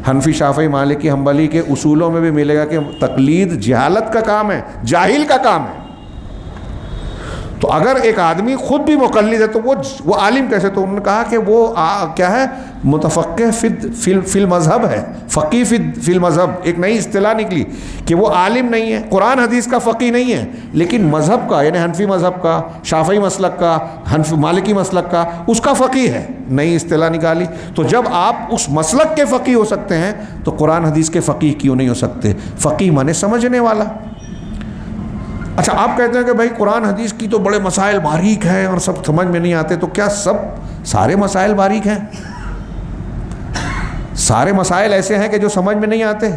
حنفی، شافعی، مالکی، حنبلی کے اصولوں میں بھی ملے گا کہ تقلید جہالت کا کام ہے، جاہل کا کام ہے۔ تو اگر ایک آدمی خود بھی مقلد ہے تو وہ عالم کیسے؟ تو انہوں نے کہا کہ وہ کیا ہے، متفقہ فی المذہب ہے، فقیہ فی المذہب، ایک نئی اصطلاح نکلی کہ وہ عالم نہیں ہے، قرآن حدیث کا فقیہ نہیں ہے، لیکن مذہب کا، یعنی حنفی مذہب کا، شافعی مسلک کا، مالکی مسلک کا، اس کا فقیہ ہے، نئی اصطلاح نکالی۔ تو جب آپ اس مسلک کے فقیہ ہو سکتے ہیں تو قرآن حدیث کے فقیہ کیوں نہیں ہو سکتے؟ فقیہ مانے سمجھنے والا۔ اچھا، آپ کہتے ہیں کہ بھائی قرآن حدیث کی تو بڑے مسائل باریک ہیں اور سب سمجھ میں نہیں آتے، تو کیا سارے مسائل باریک ہیں؟ سارے مسائل ایسے ہیں کہ جو سمجھ میں نہیں آتے؟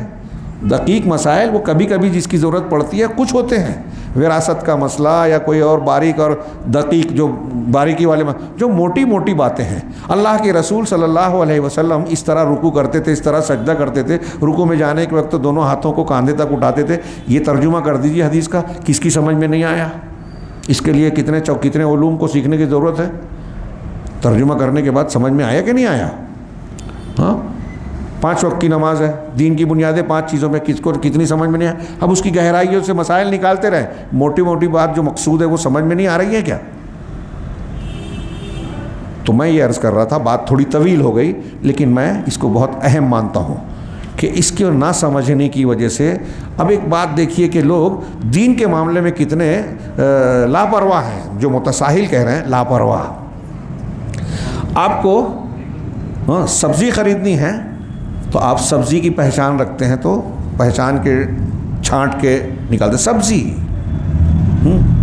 دقیق مسائل وہ کبھی کبھی جس کی ضرورت پڑتی ہے کچھ ہوتے ہیں، وراثت کا مسئلہ یا کوئی اور باریک اور دقیق جو باریکی والے جو موٹی موٹی باتیں ہیں۔ اللہ کے رسول صلی اللہ علیہ وسلم اس طرح رکوع کرتے تھے، اس طرح سجدہ کرتے تھے، رکوع میں جانے کے وقت تو دونوں ہاتھوں کو کاندھے تک اٹھاتے تھے۔ یہ ترجمہ کر دیجئے حدیث کا، کس کی سمجھ میں نہیں آیا؟ اس کے لیے کتنے علوم کو سیکھنے کی ضرورت ہے؟ ترجمہ کرنے کے بعد سمجھ میں آیا کہ نہیں آیا؟ ہاں، 5 وقت کی نماز ہے، دین کی بنیادیں 5 چیزوں میں، کس کو کتنی سمجھ میں نہیں آئی؟ اب اس کی گہرائیوں سے مسائل نکالتے رہیں، موٹی موٹی بات جو مقصود ہے وہ سمجھ میں نہیں آ رہی ہے کیا؟ تو میں یہ عرض کر رہا تھا، بات تھوڑی طویل ہو گئی، لیکن میں اس کو بہت اہم مانتا ہوں کہ اس کے نہ سمجھنے کی وجہ سے اب ایک بات دیکھیے کہ لوگ دین کے معاملے میں کتنے لاپرواہ ہیں، جو متساہل کہہ رہے ہیں لاپرواہ۔ آپ کو سبزی خریدنی ہے تو آپ سبزی کی پہچان رکھتے ہیں، تو پہچان کے چھانٹ کے نکالتے، سبزی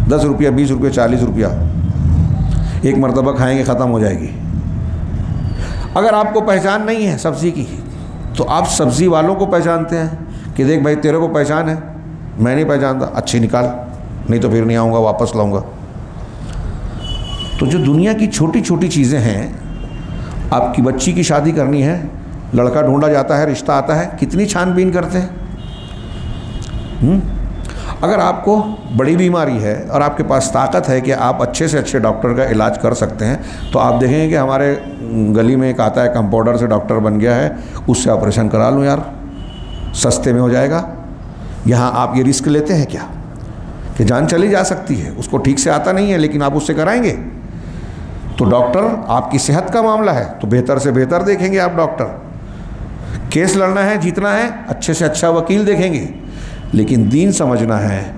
10 روپیہ 20 روپیہ 40 روپیہ، ایک مرتبہ کھائیں گے ختم ہو جائے گی۔ اگر آپ کو پہچان نہیں ہے سبزی کی تو آپ سبزی والوں کو پہچانتے ہیں کہ دیکھ بھائی تیرے کو پہچان ہے، میں نہیں پہچانتا، اچھی نکال، نہیں تو پھر نہیں آؤں گا، واپس لاؤں گا۔ تو جو دنیا کی چھوٹی چھوٹی چیزیں ہیں، آپ کی بچی کی شادی کرنی ہے، لڑکا ڈھونڈا جاتا ہے، رشتہ آتا ہے، کتنی چھان بین کرتے ہیں۔ اگر آپ کو بڑی بیماری ہے اور آپ کے پاس طاقت ہے کہ آپ اچھے سے اچھے ڈاکٹر کا علاج کر سکتے ہیں، تو آپ دیکھیں گے کہ ہمارے گلی میں ایک آتا ہے کمپاؤنڈر سے ڈاکٹر بن گیا ہے، اس سے آپریشن کرا لوں یار، سستے میں ہو جائے گا۔ یہاں آپ یہ رسک لیتے ہیں کیا کہ جان چلی جا سکتی ہے، اس کو ٹھیک سے آتا نہیں ہے لیکن آپ اس سے کرائیں گے؟ تو ڈاکٹر آپ کی صحت کا معاملہ ہے تو بہتر سے بہتر دیکھیں گے آپ ڈاکٹر۔ کیس لڑنا ہے، جیتنا ہے، اچھے سے اچھا وکیل دیکھیں گے، لیکن دین سمجھنا ہے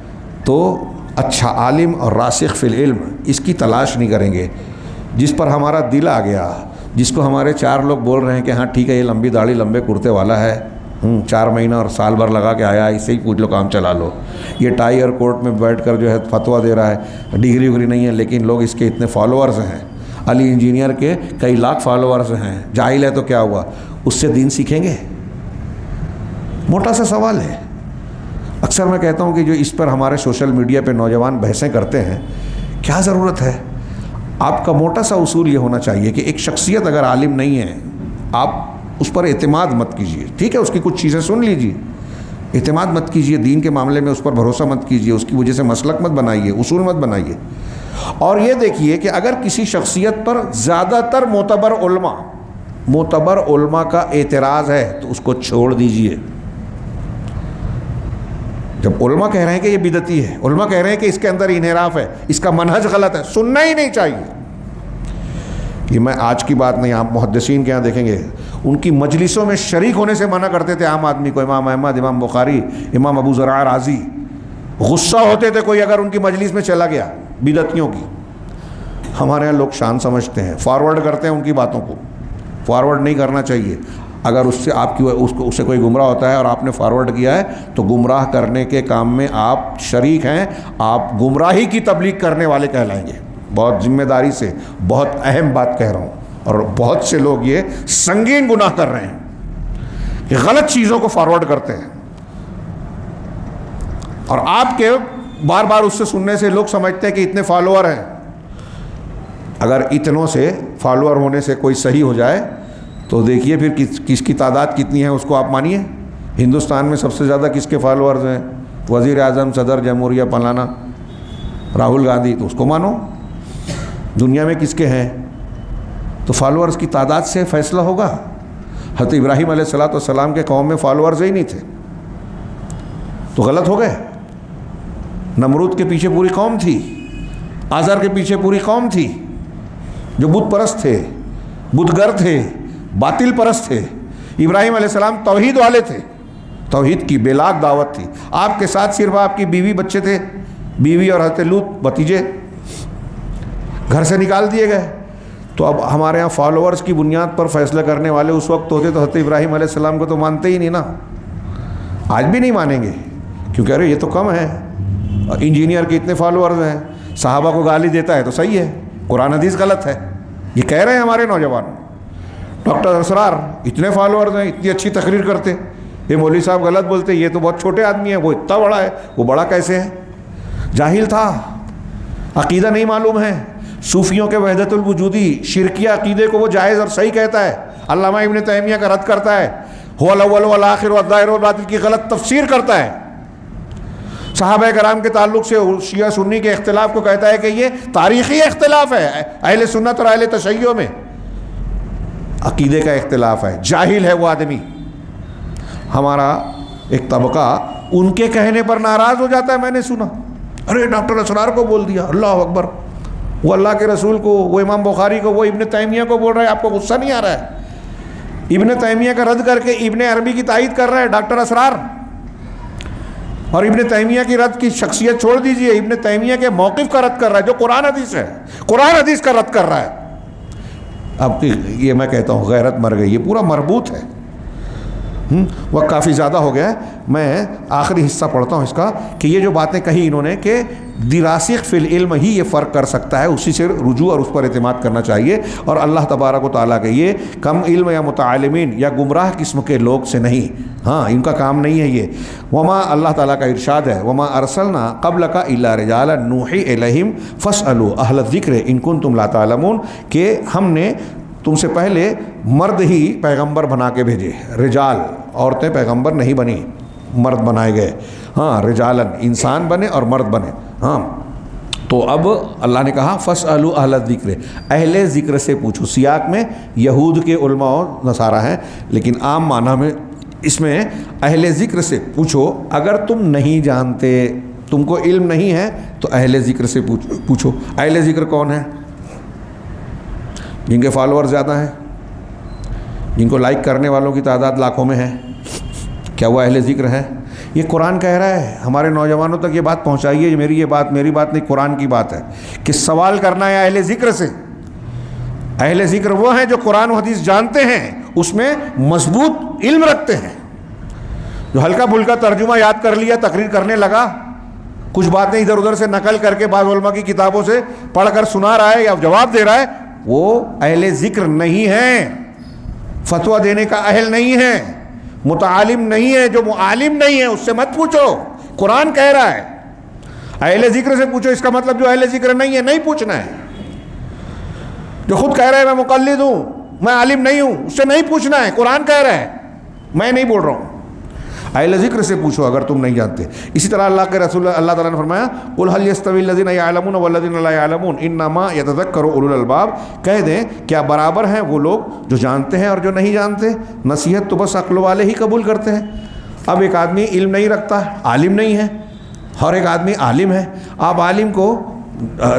تو اچھا عالم اور راسخ فی العلم اس کی تلاش نہیں کریں گے۔ جس پر ہمارا دل آ گیا، جس کو ہمارے 4 لوگ بول رہے ہیں کہ ہاں ٹھیک ہے یہ لمبی داڑھی لمبے کرتے والا ہے، 4 مہینہ اور سال بھر لگا کے آیا، اس سے ہی پوچھ لو کام چلا لو، یہ ٹائی اور کوٹ میں بیٹھ کر جو ہے فتویٰ دے رہا ہے، ڈگری وگری نہیں ہے لیکن لوگ اس کے اتنے فالوورز ہیں، علی انجینئر کے کئی لاکھ فالوورز ہیں، جاہل ہے تو کیا ہوا؟ اس سے دین سیکھیں گے؟ موٹا سا سوال ہے۔ اکثر میں کہتا ہوں کہ جو اس پر ہمارے سوشل میڈیا پہ نوجوان بحثیں کرتے ہیں، کیا ضرورت ہے؟ آپ کا موٹا سا اصول یہ ہونا چاہیے کہ ایک شخصیت اگر عالم نہیں ہے، آپ اس پر اعتماد مت کیجیے، ٹھیک ہے اس کی کچھ چیزیں سن لیجیے، اعتماد مت کیجیے، دین کے معاملے میں اس پر بھروسہ مت کیجیے، اس کی وجہ سے مسلک مت بنائیے، اصول مت بنائیے۔ اور یہ دیکھیے کہ اگر کسی شخصیت پر زیادہ تر معتبر علماء کا اعتراض ہے تو اس کو چھوڑ دیجیے۔ جب علماء کہہ رہے ہیں کہ یہ بدعتی ہے، علماء کہہ رہے ہیں کہ اس کے اندر انحراف ہے، اس کا منہج غلط ہے، سننا ہی نہیں چاہیے۔ یہ میں آج کی بات نہیں، آپ محدثین کے یہاں دیکھیں گے ان کی مجلسوں میں شریک ہونے سے منع کرتے تھے عام آدمی کو، امام احمد، امام بخاری، امام ابو زرع رازی، غصہ ہوتے تھے کوئی اگر ان کی مجلس میں چلا گیا بدعتیوں کی۔ ہمارے یہاں لوگ شان سمجھتے ہیں، فارورڈ کرتے ہیں ان کی باتوں کو، فارورڈ نہیں کرنا چاہیے۔ اگر اس سے آپ کی اس سے کوئی گمراہ ہوتا ہے اور آپ نے فارورڈ کیا ہے تو گمراہ کرنے کے کام میں آپ شریک ہیں، آپ گمراہی کی تبلیغ کرنے والے کہلائیں گے۔ بہت ذمہ داری سے بہت اہم بات کہہ رہا ہوں، اور بہت سے لوگ یہ سنگین گناہ کر رہے ہیں کہ غلط چیزوں کو فارورڈ کرتے ہیں، اور آپ کے بار بار اس سے سننے سے لوگ سمجھتے ہیں کہ اتنے فالوور ہیں۔ اگر اتنوں سے فالوور ہونے سے کوئی صحیح ہو جائے تو دیکھیے پھر کس کی تعداد کتنی ہے، اس کو آپ مانیے۔ ہندوستان میں سب سے زیادہ کس کے فالوورز ہیں؟ وزیر اعظم، صدر جمہوریہ فلانا راہل گاندھی، تو اس کو مانو۔ دنیا میں کس کے ہیں؟ تو فالوورز کی تعداد سے فیصلہ ہوگا۔ حضرت ابراہیم علیہ السلام کے قوم میں فالوورز ہی نہیں تھے تو غلط ہو گئے۔ نمرود کے پیچھے پوری قوم تھی، آزر کے پیچھے پوری قوم تھی جو بت پرست تھے، بت گر تھے، باطل پرست تھے۔ ابراہیم علیہ السلام توحید والے تھے، توحید کی بے لاگ دعوت تھی۔ آپ کے ساتھ صرف آپ کی بیوی بچے تھے، بیوی اور حضرت لوط بھتیجے گھر سے نکال دیے گئے۔ تو اب ہمارے ہاں فالوورز کی بنیاد پر فیصلہ کرنے والے اس وقت ہوتے تو حضرت ابراہیم علیہ السلام کو تو مانتے ہی نہیں نا، آج بھی نہیں مانیں گے، کیونکہ ارے یہ تو کم ہے، انجینئر کے اتنے فالوورز ہیں، صحابہ کو گالی دیتا ہے تو صحیح ہے، قرآن حدیث غلط ہے، یہ کہہ رہے ہیں ہمارے نوجوان۔ ڈاکٹر اسرار اتنے فالوورز ہیں، اتنی اچھی تقریر کرتے، یہ مولوی صاحب غلط بولتے، یہ تو بہت چھوٹے آدمی ہیں، وہ اتنا بڑا ہے، وہ بڑا کیسے ہے؟ جاہل تھا، عقیدہ نہیں معلوم ہے۔ صوفیوں کے وحدت الوجودی شرکیہ عقیدے کو وہ جائز اور صحیح کہتا ہے، علامہ ابن تیمیہ کا رد کرتا ہے، هو الاول والآخر والظاہر والباطن کی غلط تفسیر کرتا ہے۔ صحابہ کرام کے تعلق سے شیعہ سنی کے اختلاف کو کہتا ہے کہ یہ تاریخی اختلاف ہے، اہل سنت اور اہل تشیع میں عقیدے کا اختلاف ہے۔ جاہل ہے وہ آدمی۔ ہمارا ایک طبقہ ان کے کہنے پر ناراض ہو جاتا ہے، میں نے سنا، ارے ڈاکٹر اسرار کو بول دیا، اللہ اکبر، وہ اللہ کے رسول کو، وہ امام بخاری کو، وہ ابن تیمیہ کو بول رہا ہے، آپ کو غصہ نہیں آ رہا ہے؟ ابن تیمیہ کا رد کر کے ابن عربی کی تائید کر رہا ہے ڈاکٹر اسرار، اور ابن تیمیہ کی رد کی شخصیت چھوڑ دیجئے، ابن تیمیہ کے موقف کا رد کر رہا ہے جو قرآن حدیث ہے، قرآن حدیث کا رد کر رہا ہے۔ اب یہ میں کہتا ہوں غیرت مر گئی، یہ پورا مربوط ہے۔ وقت کافی زیادہ ہو گیا ہے، میں آخری حصہ پڑھتا ہوں اس کا، کہ یہ جو باتیں کہی انہوں نے کہ دراسخ فی العلم ہی یہ فرق کر سکتا ہے، اسی سے رجوع اور اس پر اعتماد کرنا چاہیے، اور اللہ تبارک و تعالیٰ کے یہ کم علم یا متعلمین یا گمراہ قسم کے لوگ سے نہیں، ہاں ان کا کام نہیں ہے یہ۔ وما اللہ تعالیٰ کا ارشاد ہے، وما ارسلنا قبلک الا رجالا نوحی الیہم فاسألوا اہل الذکر ان کنتم لا تعلمون، کہ ہم نے تم سے پہلے مرد ہی پیغمبر بنا کے بھیجے، رجال، عورتیں پیغمبر نہیں بنی، مرد بنائے گئے، ہاں رجالن، انسان بنے اور مرد بنے، ہاں۔ تو اب اللہ نے کہا فاسألوا اہل الذکر، اہل ذکر سے پوچھو۔ سیاق میں یہود کے علماء اور نصارہ ہیں، لیکن عام معنی میں اس میں اہل ذکر سے پوچھو۔ اگر تم نہیں جانتے، تم کو علم نہیں ہے تو اہل ذکر سے پوچھو۔ اہل ذکر کون ہے؟ جن کے فالوور زیادہ ہیں، جن کو لائک کرنے والوں کی تعداد لاکھوں میں ہے، کیا وہ اہل ذکر ہے؟ یہ قرآن کہہ رہا ہے، ہمارے نوجوانوں تک یہ بات پہنچائیے، میری بات نہیں، قرآن کی بات ہے کہ سوال کرنا ہے اہل ذکر سے۔ اہل ذکر وہ ہیں جو قرآن و حدیث جانتے ہیں، اس میں مضبوط علم رکھتے ہیں۔ جو ہلکا پھلکا ترجمہ یاد کر لیا، تقریر کرنے لگا، کچھ باتیں ادھر ادھر سے نقل کر کے بعض علماء کی کتابوں سے پڑھ کر سنا رہا ہے یا جواب دے رہا ہے، وہ اہل ذکر نہیں ہیں، فتویٰ دینے کا اہل نہیں ہے، متعالم نہیں ہے۔ جو معالم نہیں ہے اس سے مت پوچھو، قرآن کہہ رہا ہے اہل ذکر سے پوچھو۔ اس کا مطلب جو اہل ذکر نہیں ہے نہیں پوچھنا ہے۔ جو خود کہہ رہا ہے میں مقلد ہوں، میں عالم نہیں ہوں، اس سے نہیں پوچھنا ہے، قرآن کہہ رہا ہے، میں نہیں بول رہا ہوں۔ اہل ذکر سے پوچھو اگر تم نہیں جانتے۔ اسی طرح اللہ کے رسول اللہ تعالیٰ نے فرمایا قل هل يستوي الذين يعلمون والذين لا يعلمون انما يتذكر اولو الالباب، کہہ دیں کیا برابر ہیں وہ لوگ جو جانتے ہیں اور جو نہیں جانتے؟ نصیحت تو بس عقل والے ہی قبول کرتے ہیں۔ اب ایک آدمی علم نہیں رکھتا، عالم نہیں ہے، اور ایک آدمی عالم ہے، آپ عالم کو،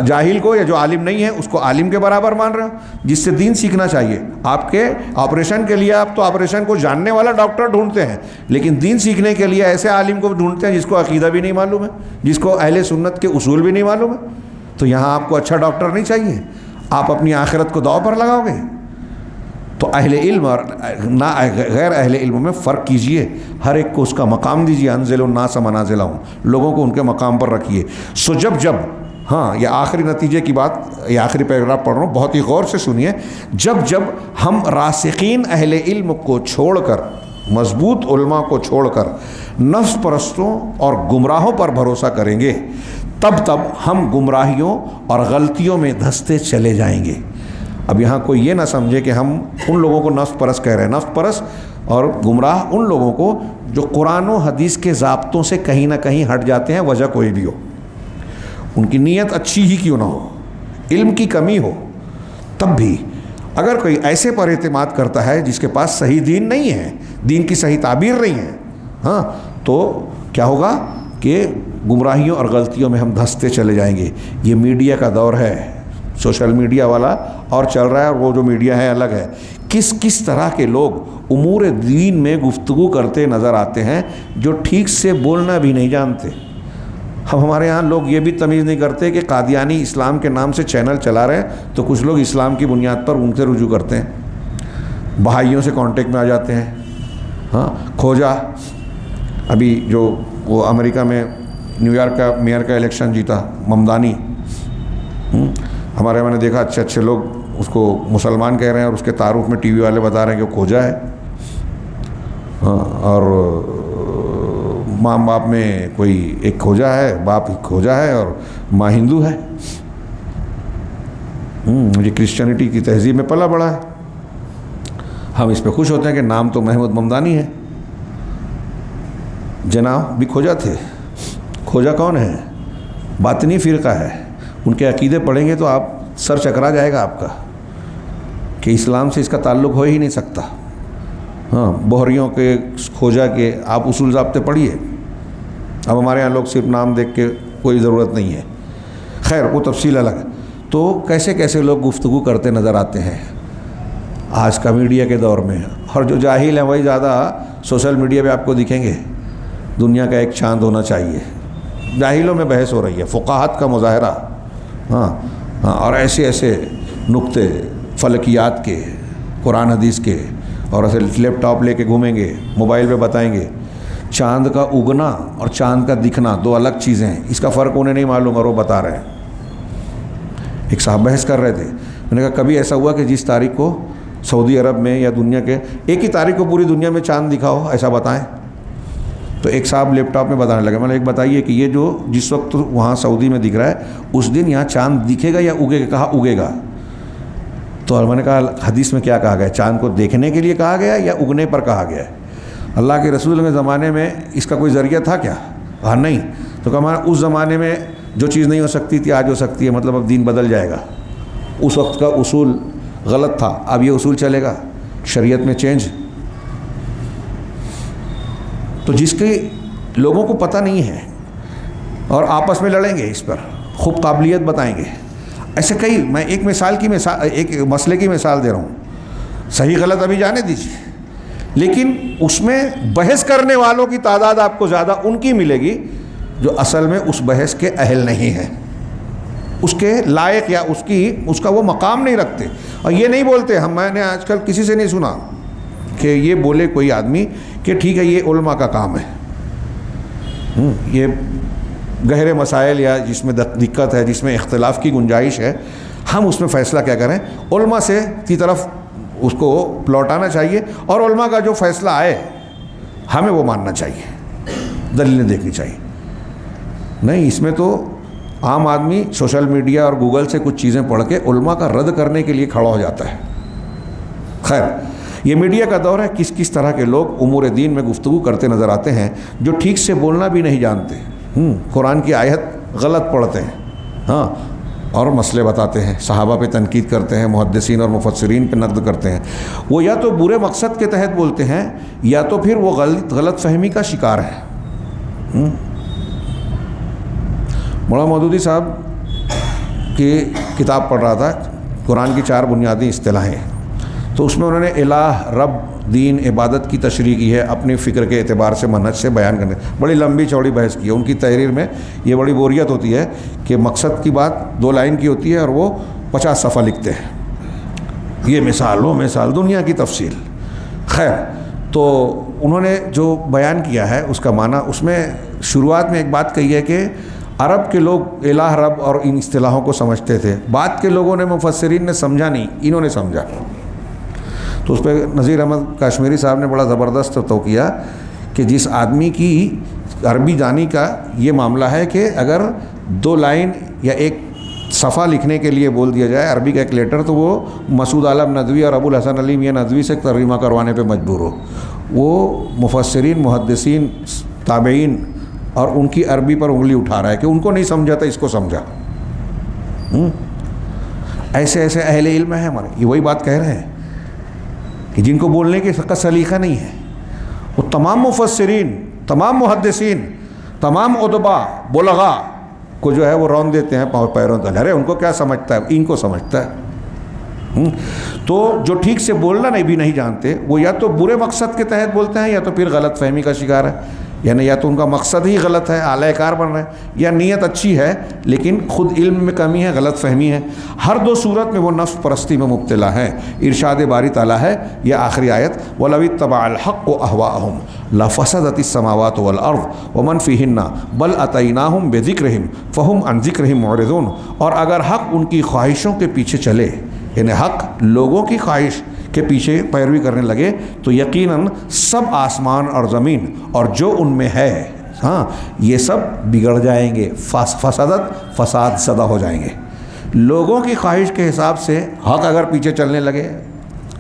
جاہل کو یا جو عالم نہیں ہے اس کو عالم کے برابر مان رہے ہو، جس سے دین سیکھنا چاہیے۔ آپ کے آپریشن کے لیے آپ تو آپریشن کو جاننے والا ڈاکٹر ڈھونڈتے ہیں، لیکن دین سیکھنے کے لیے ایسے عالم کو ڈھونڈتے ہیں جس کو عقیدہ بھی نہیں معلوم ہے، جس کو اہل سنت کے اصول بھی نہیں معلوم ہے۔ تو یہاں آپ کو اچھا ڈاکٹر نہیں چاہیے، آپ اپنی آخرت کو داؤ پر لگاؤ گے۔ تو اہل علم اور غیر اہل علم میں فرق کیجئے، ہر ایک کو اس کا مقام دیجئے، انزل الناس منازلہم، لوگوں کو ان کے مقام پر رکھیے۔ سو جب ہاں، یہ آخری نتیجے کی بات، یہ آخری پیراگراف پڑھ رہا ہوں، بہت ہی غور سے سنیے۔ جب ہم راسخین اہل علم کو چھوڑ کر، مضبوط علماء کو چھوڑ کر نفس پرستوں اور گمراہوں پر بھروسہ کریں گے، تب ہم گمراہیوں اور غلطیوں میں دھنستے چلے جائیں گے۔ اب یہاں کوئی یہ نہ سمجھے کہ ہم ان لوگوں کو نفس پرست کہہ رہے ہیں۔ نفس پرست اور گمراہ ان لوگوں کو جو قرآن و حدیث کے ضابطوں سے کہیں نہ کہیں ہٹ جاتے ہیں، وجہ کوئی بھی ہو، ان کی نیت اچھی ہی کیوں نہ ہو، علم کی کمی ہو، تب بھی اگر کوئی ایسے پر اعتماد کرتا ہے جس کے پاس صحیح دین نہیں ہے، دین کی صحیح تعبیر نہیں ہے، ہاں، تو کیا ہوگا کہ گمراہیوں اور غلطیوں میں ہم دھنستے چلے جائیں گے۔ یہ میڈیا کا دور ہے، سوشل میڈیا والا اور چل رہا ہے، اور وہ جو میڈیا ہے الگ ہے۔ کس طرح کے لوگ امور دین میں گفتگو کرتے نظر آتے ہیں جو ٹھیک سے بولنا بھی نہیں جانتے۔ ہمارے ہاں لوگ یہ بھی تمیز نہیں کرتے کہ قادیانی اسلام کے نام سے چینل چلا رہے ہیں، تو کچھ لوگ اسلام کی بنیاد پر ان سے رجوع کرتے ہیں، بہائیوں سے کانٹیکٹ میں آ جاتے ہیں۔ ہاں، کھوجا ابھی جو وہ امریکہ میں نیو یارک کا میئر کا الیکشن جیتا، ممدانی، ہمارے میں نے دیکھا اچھے لوگ اس کو مسلمان کہہ رہے ہیں، اور اس کے تعارف میں ٹی وی والے بتا رہے ہیں کہ وہ کھوجا ہے۔ ہاں، اور ماں باپ میں کوئی ایک کھوجا ہے، باپ کھوجا ہے اور ماں ہندو ہے۔ یہ کرسچینٹی کی تہذیب میں پلا بڑا ہے۔ ہم اس پہ خوش ہوتے ہیں کہ نام تو محمود ممدانی ہے، جناب بھی کھوجا تھے۔ کھوجا کون ہے؟ باطنی فرقہ ہے۔ ان کے عقیدے پڑھیں گے تو آپ سر چکرا جائے گا آپ کا، کہ اسلام سے اس کا تعلق ہو ہی نہیں سکتا۔ ہاں، بوہریوں کے، کھوجا کے آپ اصول ضابطے پڑھیے۔ اب ہمارے یہاں لوگ صرف نام دیکھ کے کوئی ضرورت نہیں ہے، خیر وہ تفصیل الگ ہے۔ تو کیسے لوگ گفتگو کرتے نظر آتے ہیں آج کا میڈیا کے دور میں، اور جو جاہل ہیں وہی زیادہ سوشل میڈیا پہ آپ کو دکھیں گے۔ دنیا کا ایک چاند ہونا چاہیے، جاہلوں میں بحث ہو رہی ہے، فقاہت کا مظاہرہ، ہاں، اور ایسے نقطے فلکیات کے، قرآن حدیث کے، اور ایسے لیپ ٹاپ لے کے گھومیں گے، موبائل پہ بتائیں گے۔ چاند کا اگنا اور چاند کا دکھنا دو الگ چیزیں ہیں، اس کا فرق انہیں نہیں معلوم اور وہ بتا رہے ہیں۔ ایک صاحب بحث کر رہے تھے، میں نے کہا کبھی ایسا ہوا کہ جس تاریخ کو سعودی عرب میں یا دنیا کے ایک ہی تاریخ کو پوری دنیا میں چاند دکھا ہو، ایسا بتائیں؟ تو ایک صاحب لیپ ٹاپ میں بتانے لگے، میں نے ایک بتائیے کہ یہ جو جس وقت وہاں سعودی میں دکھ رہا ہے، اس دن یہاں چاند دکھے گا یا اگے گا؟ کہا اگے گا۔ تو میں نے کہا حدیث میں کیا کہا گیا؟ چاند کو دیکھنے کے لیے کہا گیا یا اگنے پر کہا گیا ہے؟ اللہ کے رسول کے زمانے میں اس کا کوئی ذریعہ تھا کیا؟ کہا نہیں۔ تو کہا اس زمانے میں جو چیز نہیں ہو سکتی تھی آج ہو سکتی ہے، مطلب اب دین بدل جائے گا۔ اس وقت کا اصول غلط تھا، اب یہ اصول چلے گا، شریعت میں چینج۔ تو جس کے لوگوں کو پتہ نہیں ہے اور آپس میں لڑیں گے اس پر، خوب قابلیت بتائیں گے، ایسے کئی، میں ایک مسئلے کی مثال دے رہا ہوں، صحیح غلط ابھی جانے دیجیے، لیکن اس میں بحث کرنے والوں کی تعداد آپ کو زیادہ ان کی ملے گی جو اصل میں اس بحث کے اہل نہیں ہیں، اس کے لائق یا اس کا وہ مقام نہیں رکھتے۔ اور یہ نہیں بولتے، میں نے آج کل کسی سے نہیں سنا کہ یہ بولے کوئی آدمی کہ ٹھیک ہے یہ علماء کا کام ہے، یہ گہرے مسائل یا جس میں دقت ہے، جس میں اختلاف کی گنجائش ہے، ہم اس میں فیصلہ کیا کریں؟ علماء سے کی طرف اس کو لوٹانا چاہیے، اور علماء کا جو فیصلہ آئے ہمیں وہ ماننا چاہیے، دلیلیں دیکھنی چاہیے۔ نہیں، اس میں تو عام آدمی سوشل میڈیا اور گوگل سے کچھ چیزیں پڑھ کے علماء کا رد کرنے کے لیے کھڑا ہو جاتا ہے۔ خیر، یہ میڈیا کا دور ہے، کس طرح کے لوگ امور دین میں گفتگو کرتے نظر آتے ہیں جو ٹھیک سے بولنا بھی نہیں جانتے، قرآن کی آیت غلط پڑھتے ہیں، ہاں، اور مسئلے بتاتے ہیں، صحابہ پہ تنقید کرتے ہیں، محدثین اور مفسرین پہ نقد کرتے ہیں۔ وہ یا تو برے مقصد کے تحت بولتے ہیں یا تو پھر وہ غلط فہمی کا شکار ہے۔ مولانا مودودی صاحب کی کتاب پڑھ رہا تھا، قرآن کی 4 بنیادی اصطلاحیں، تو اس میں انہوں نے الہ، رب، دین، عبادت کی تشریح کی ہے اپنی فکر کے اعتبار سے، منہج سے بیان کرنے، بڑی لمبی چوڑی بحث کی ہے۔ ان کی تحریر میں یہ بڑی بوریت ہوتی ہے کہ مقصد کی بات 2 لائن کی ہوتی ہے اور وہ 50 صفحہ لکھتے ہیں۔ یہ مثال وہ مثال، دنیا کی تفصیل۔ خیر، تو انہوں نے جو بیان کیا ہے اس کا معنی، اس میں شروعات میں ایک بات کہی ہے کہ عرب کے لوگ الہ رب اور ان اصطلاحوں کو سمجھتے تھے، بعد کے لوگوں نے مفسرین نے سمجھا نہیں، انہوں نے سمجھا۔ تو اس پہ نذیر احمد کاشمیری صاحب نے بڑا زبردست توقیہ کہ جس آدمی کی عربی دانی کا یہ معاملہ ہے کہ اگر 2 لائن یا ایک صفحہ لکھنے کے لیے بول دیا جائے عربی کا ایک لیٹر، تو وہ مسعود عالم ندوی اور ابو الحسن علی میاں ندوی سے ترجمہ کروانے پہ مجبور ہو۔ وہ مفسرین، محدثین، تابعین اور ان کی عربی پر انگلی اٹھا رہا ہے کہ ان کو نہیں سمجھا تھا، اس کو سمجھا۔ ایسے ایسے اہل علم ہیں ہمارے، یہ وہی بات کہہ رہے ہیں کہ جن کو بولنے کا سلیقہ نہیں ہے، وہ تمام مفسرین، تمام محدثین، تمام ادبا، بلغاء کو جو ہے وہ رون دیتے ہیں پاؤں پیروں تلے۔ ارے ان کو کیا سمجھتا ہے، ان کو سمجھتا ہے۔ تو جو ٹھیک سے بولنا بھی نہیں جانتے، وہ یا تو برے مقصد کے تحت بولتے ہیں یا تو پھر غلط فہمی کا شکار ہے، یعنی یا تو ان کا مقصد ہی غلط ہے، اعلی کار بن رہے ہیں، یا نیت اچھی ہے لیکن خود علم میں کمی ہے، غلط فہمی ہے۔ ہر 2 صورت میں وہ نفس پرستی میں مبتلا ہیں۔ ارشاد باری تعالیٰ ہے، یہ آخری آیت، وَلَوِ اتَّبَعَ الْحَقُّ أَهْوَاءَهُمْ لَفَسَدَتِ السَّمَاوَاتُ وَالْأَرْضُ وَمَنْ فِيهِنَّ بَلْ أَتَيْنَاهُمْ بِذِكْرِهِمْ فَهُمْ عَنْ ذِكْرِهِمْ مُعْرِضُونَ۔ اور اگر حق ان کی خواہشوں کے پیچھے چلے، یعنی حق لوگوں کی خواہش کے پیچھے پیروی کرنے لگے، تو یقیناً سب آسمان اور زمین اور جو ان میں ہے، ہاں، یہ سب بگڑ جائیں گے، فساد زدہ ہو جائیں گے۔ لوگوں کی خواہش کے حساب سے حق اگر پیچھے چلنے لگے،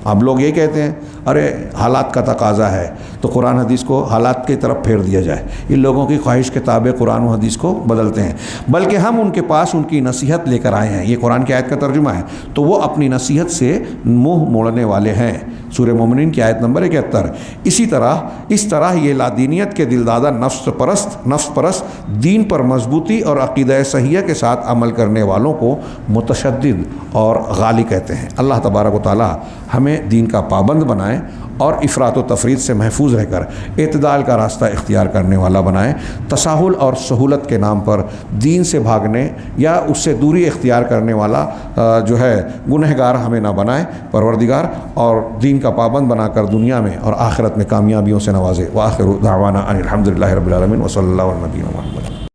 اب لوگ یہ کہتے ہیں ارے حالات کا تقاضا ہے تو قرآن حدیث کو حالات کی طرف پھیر دیا جائے، یہ لوگوں کی خواہش کے تابع قرآن و حدیث کو بدلتے ہیں، بلکہ ہم ان کے پاس ان کی نصیحت لے کر آئے ہیں۔ یہ قرآن کی آیت کا ترجمہ ہے، تو وہ اپنی نصیحت سے منہ موڑنے والے ہیں۔ سورہ مومنین کی آیت نمبر 71۔ اس طرح یہ لادینیت کے دلدادہ نفس پرست دین پر مضبوطی اور عقیدہ صحیحہ کے ساتھ عمل کرنے والوں کو متشدد اور غالی کہتے ہیں۔ اللہ تبارک و تعالی ہمیں دین کا پابند بنائے اور افراط و تفریط سے محفوظ رہ کر اعتدال کا راستہ اختیار کرنے والا بنائے۔ تساہل اور سہولت کے نام پر دین سے بھاگنے یا اس سے دوری اختیار کرنے والا جو ہے گنہگار ہمیں نہ بنائے پروردگار، اور دین کا پابند بنا کر دنیا میں اور آخرت میں کامیابیوں سے نوازے۔ وآخر دعوانا ان الحمد للہ رب العالمین وصلی اللہ علیہ وسلم۔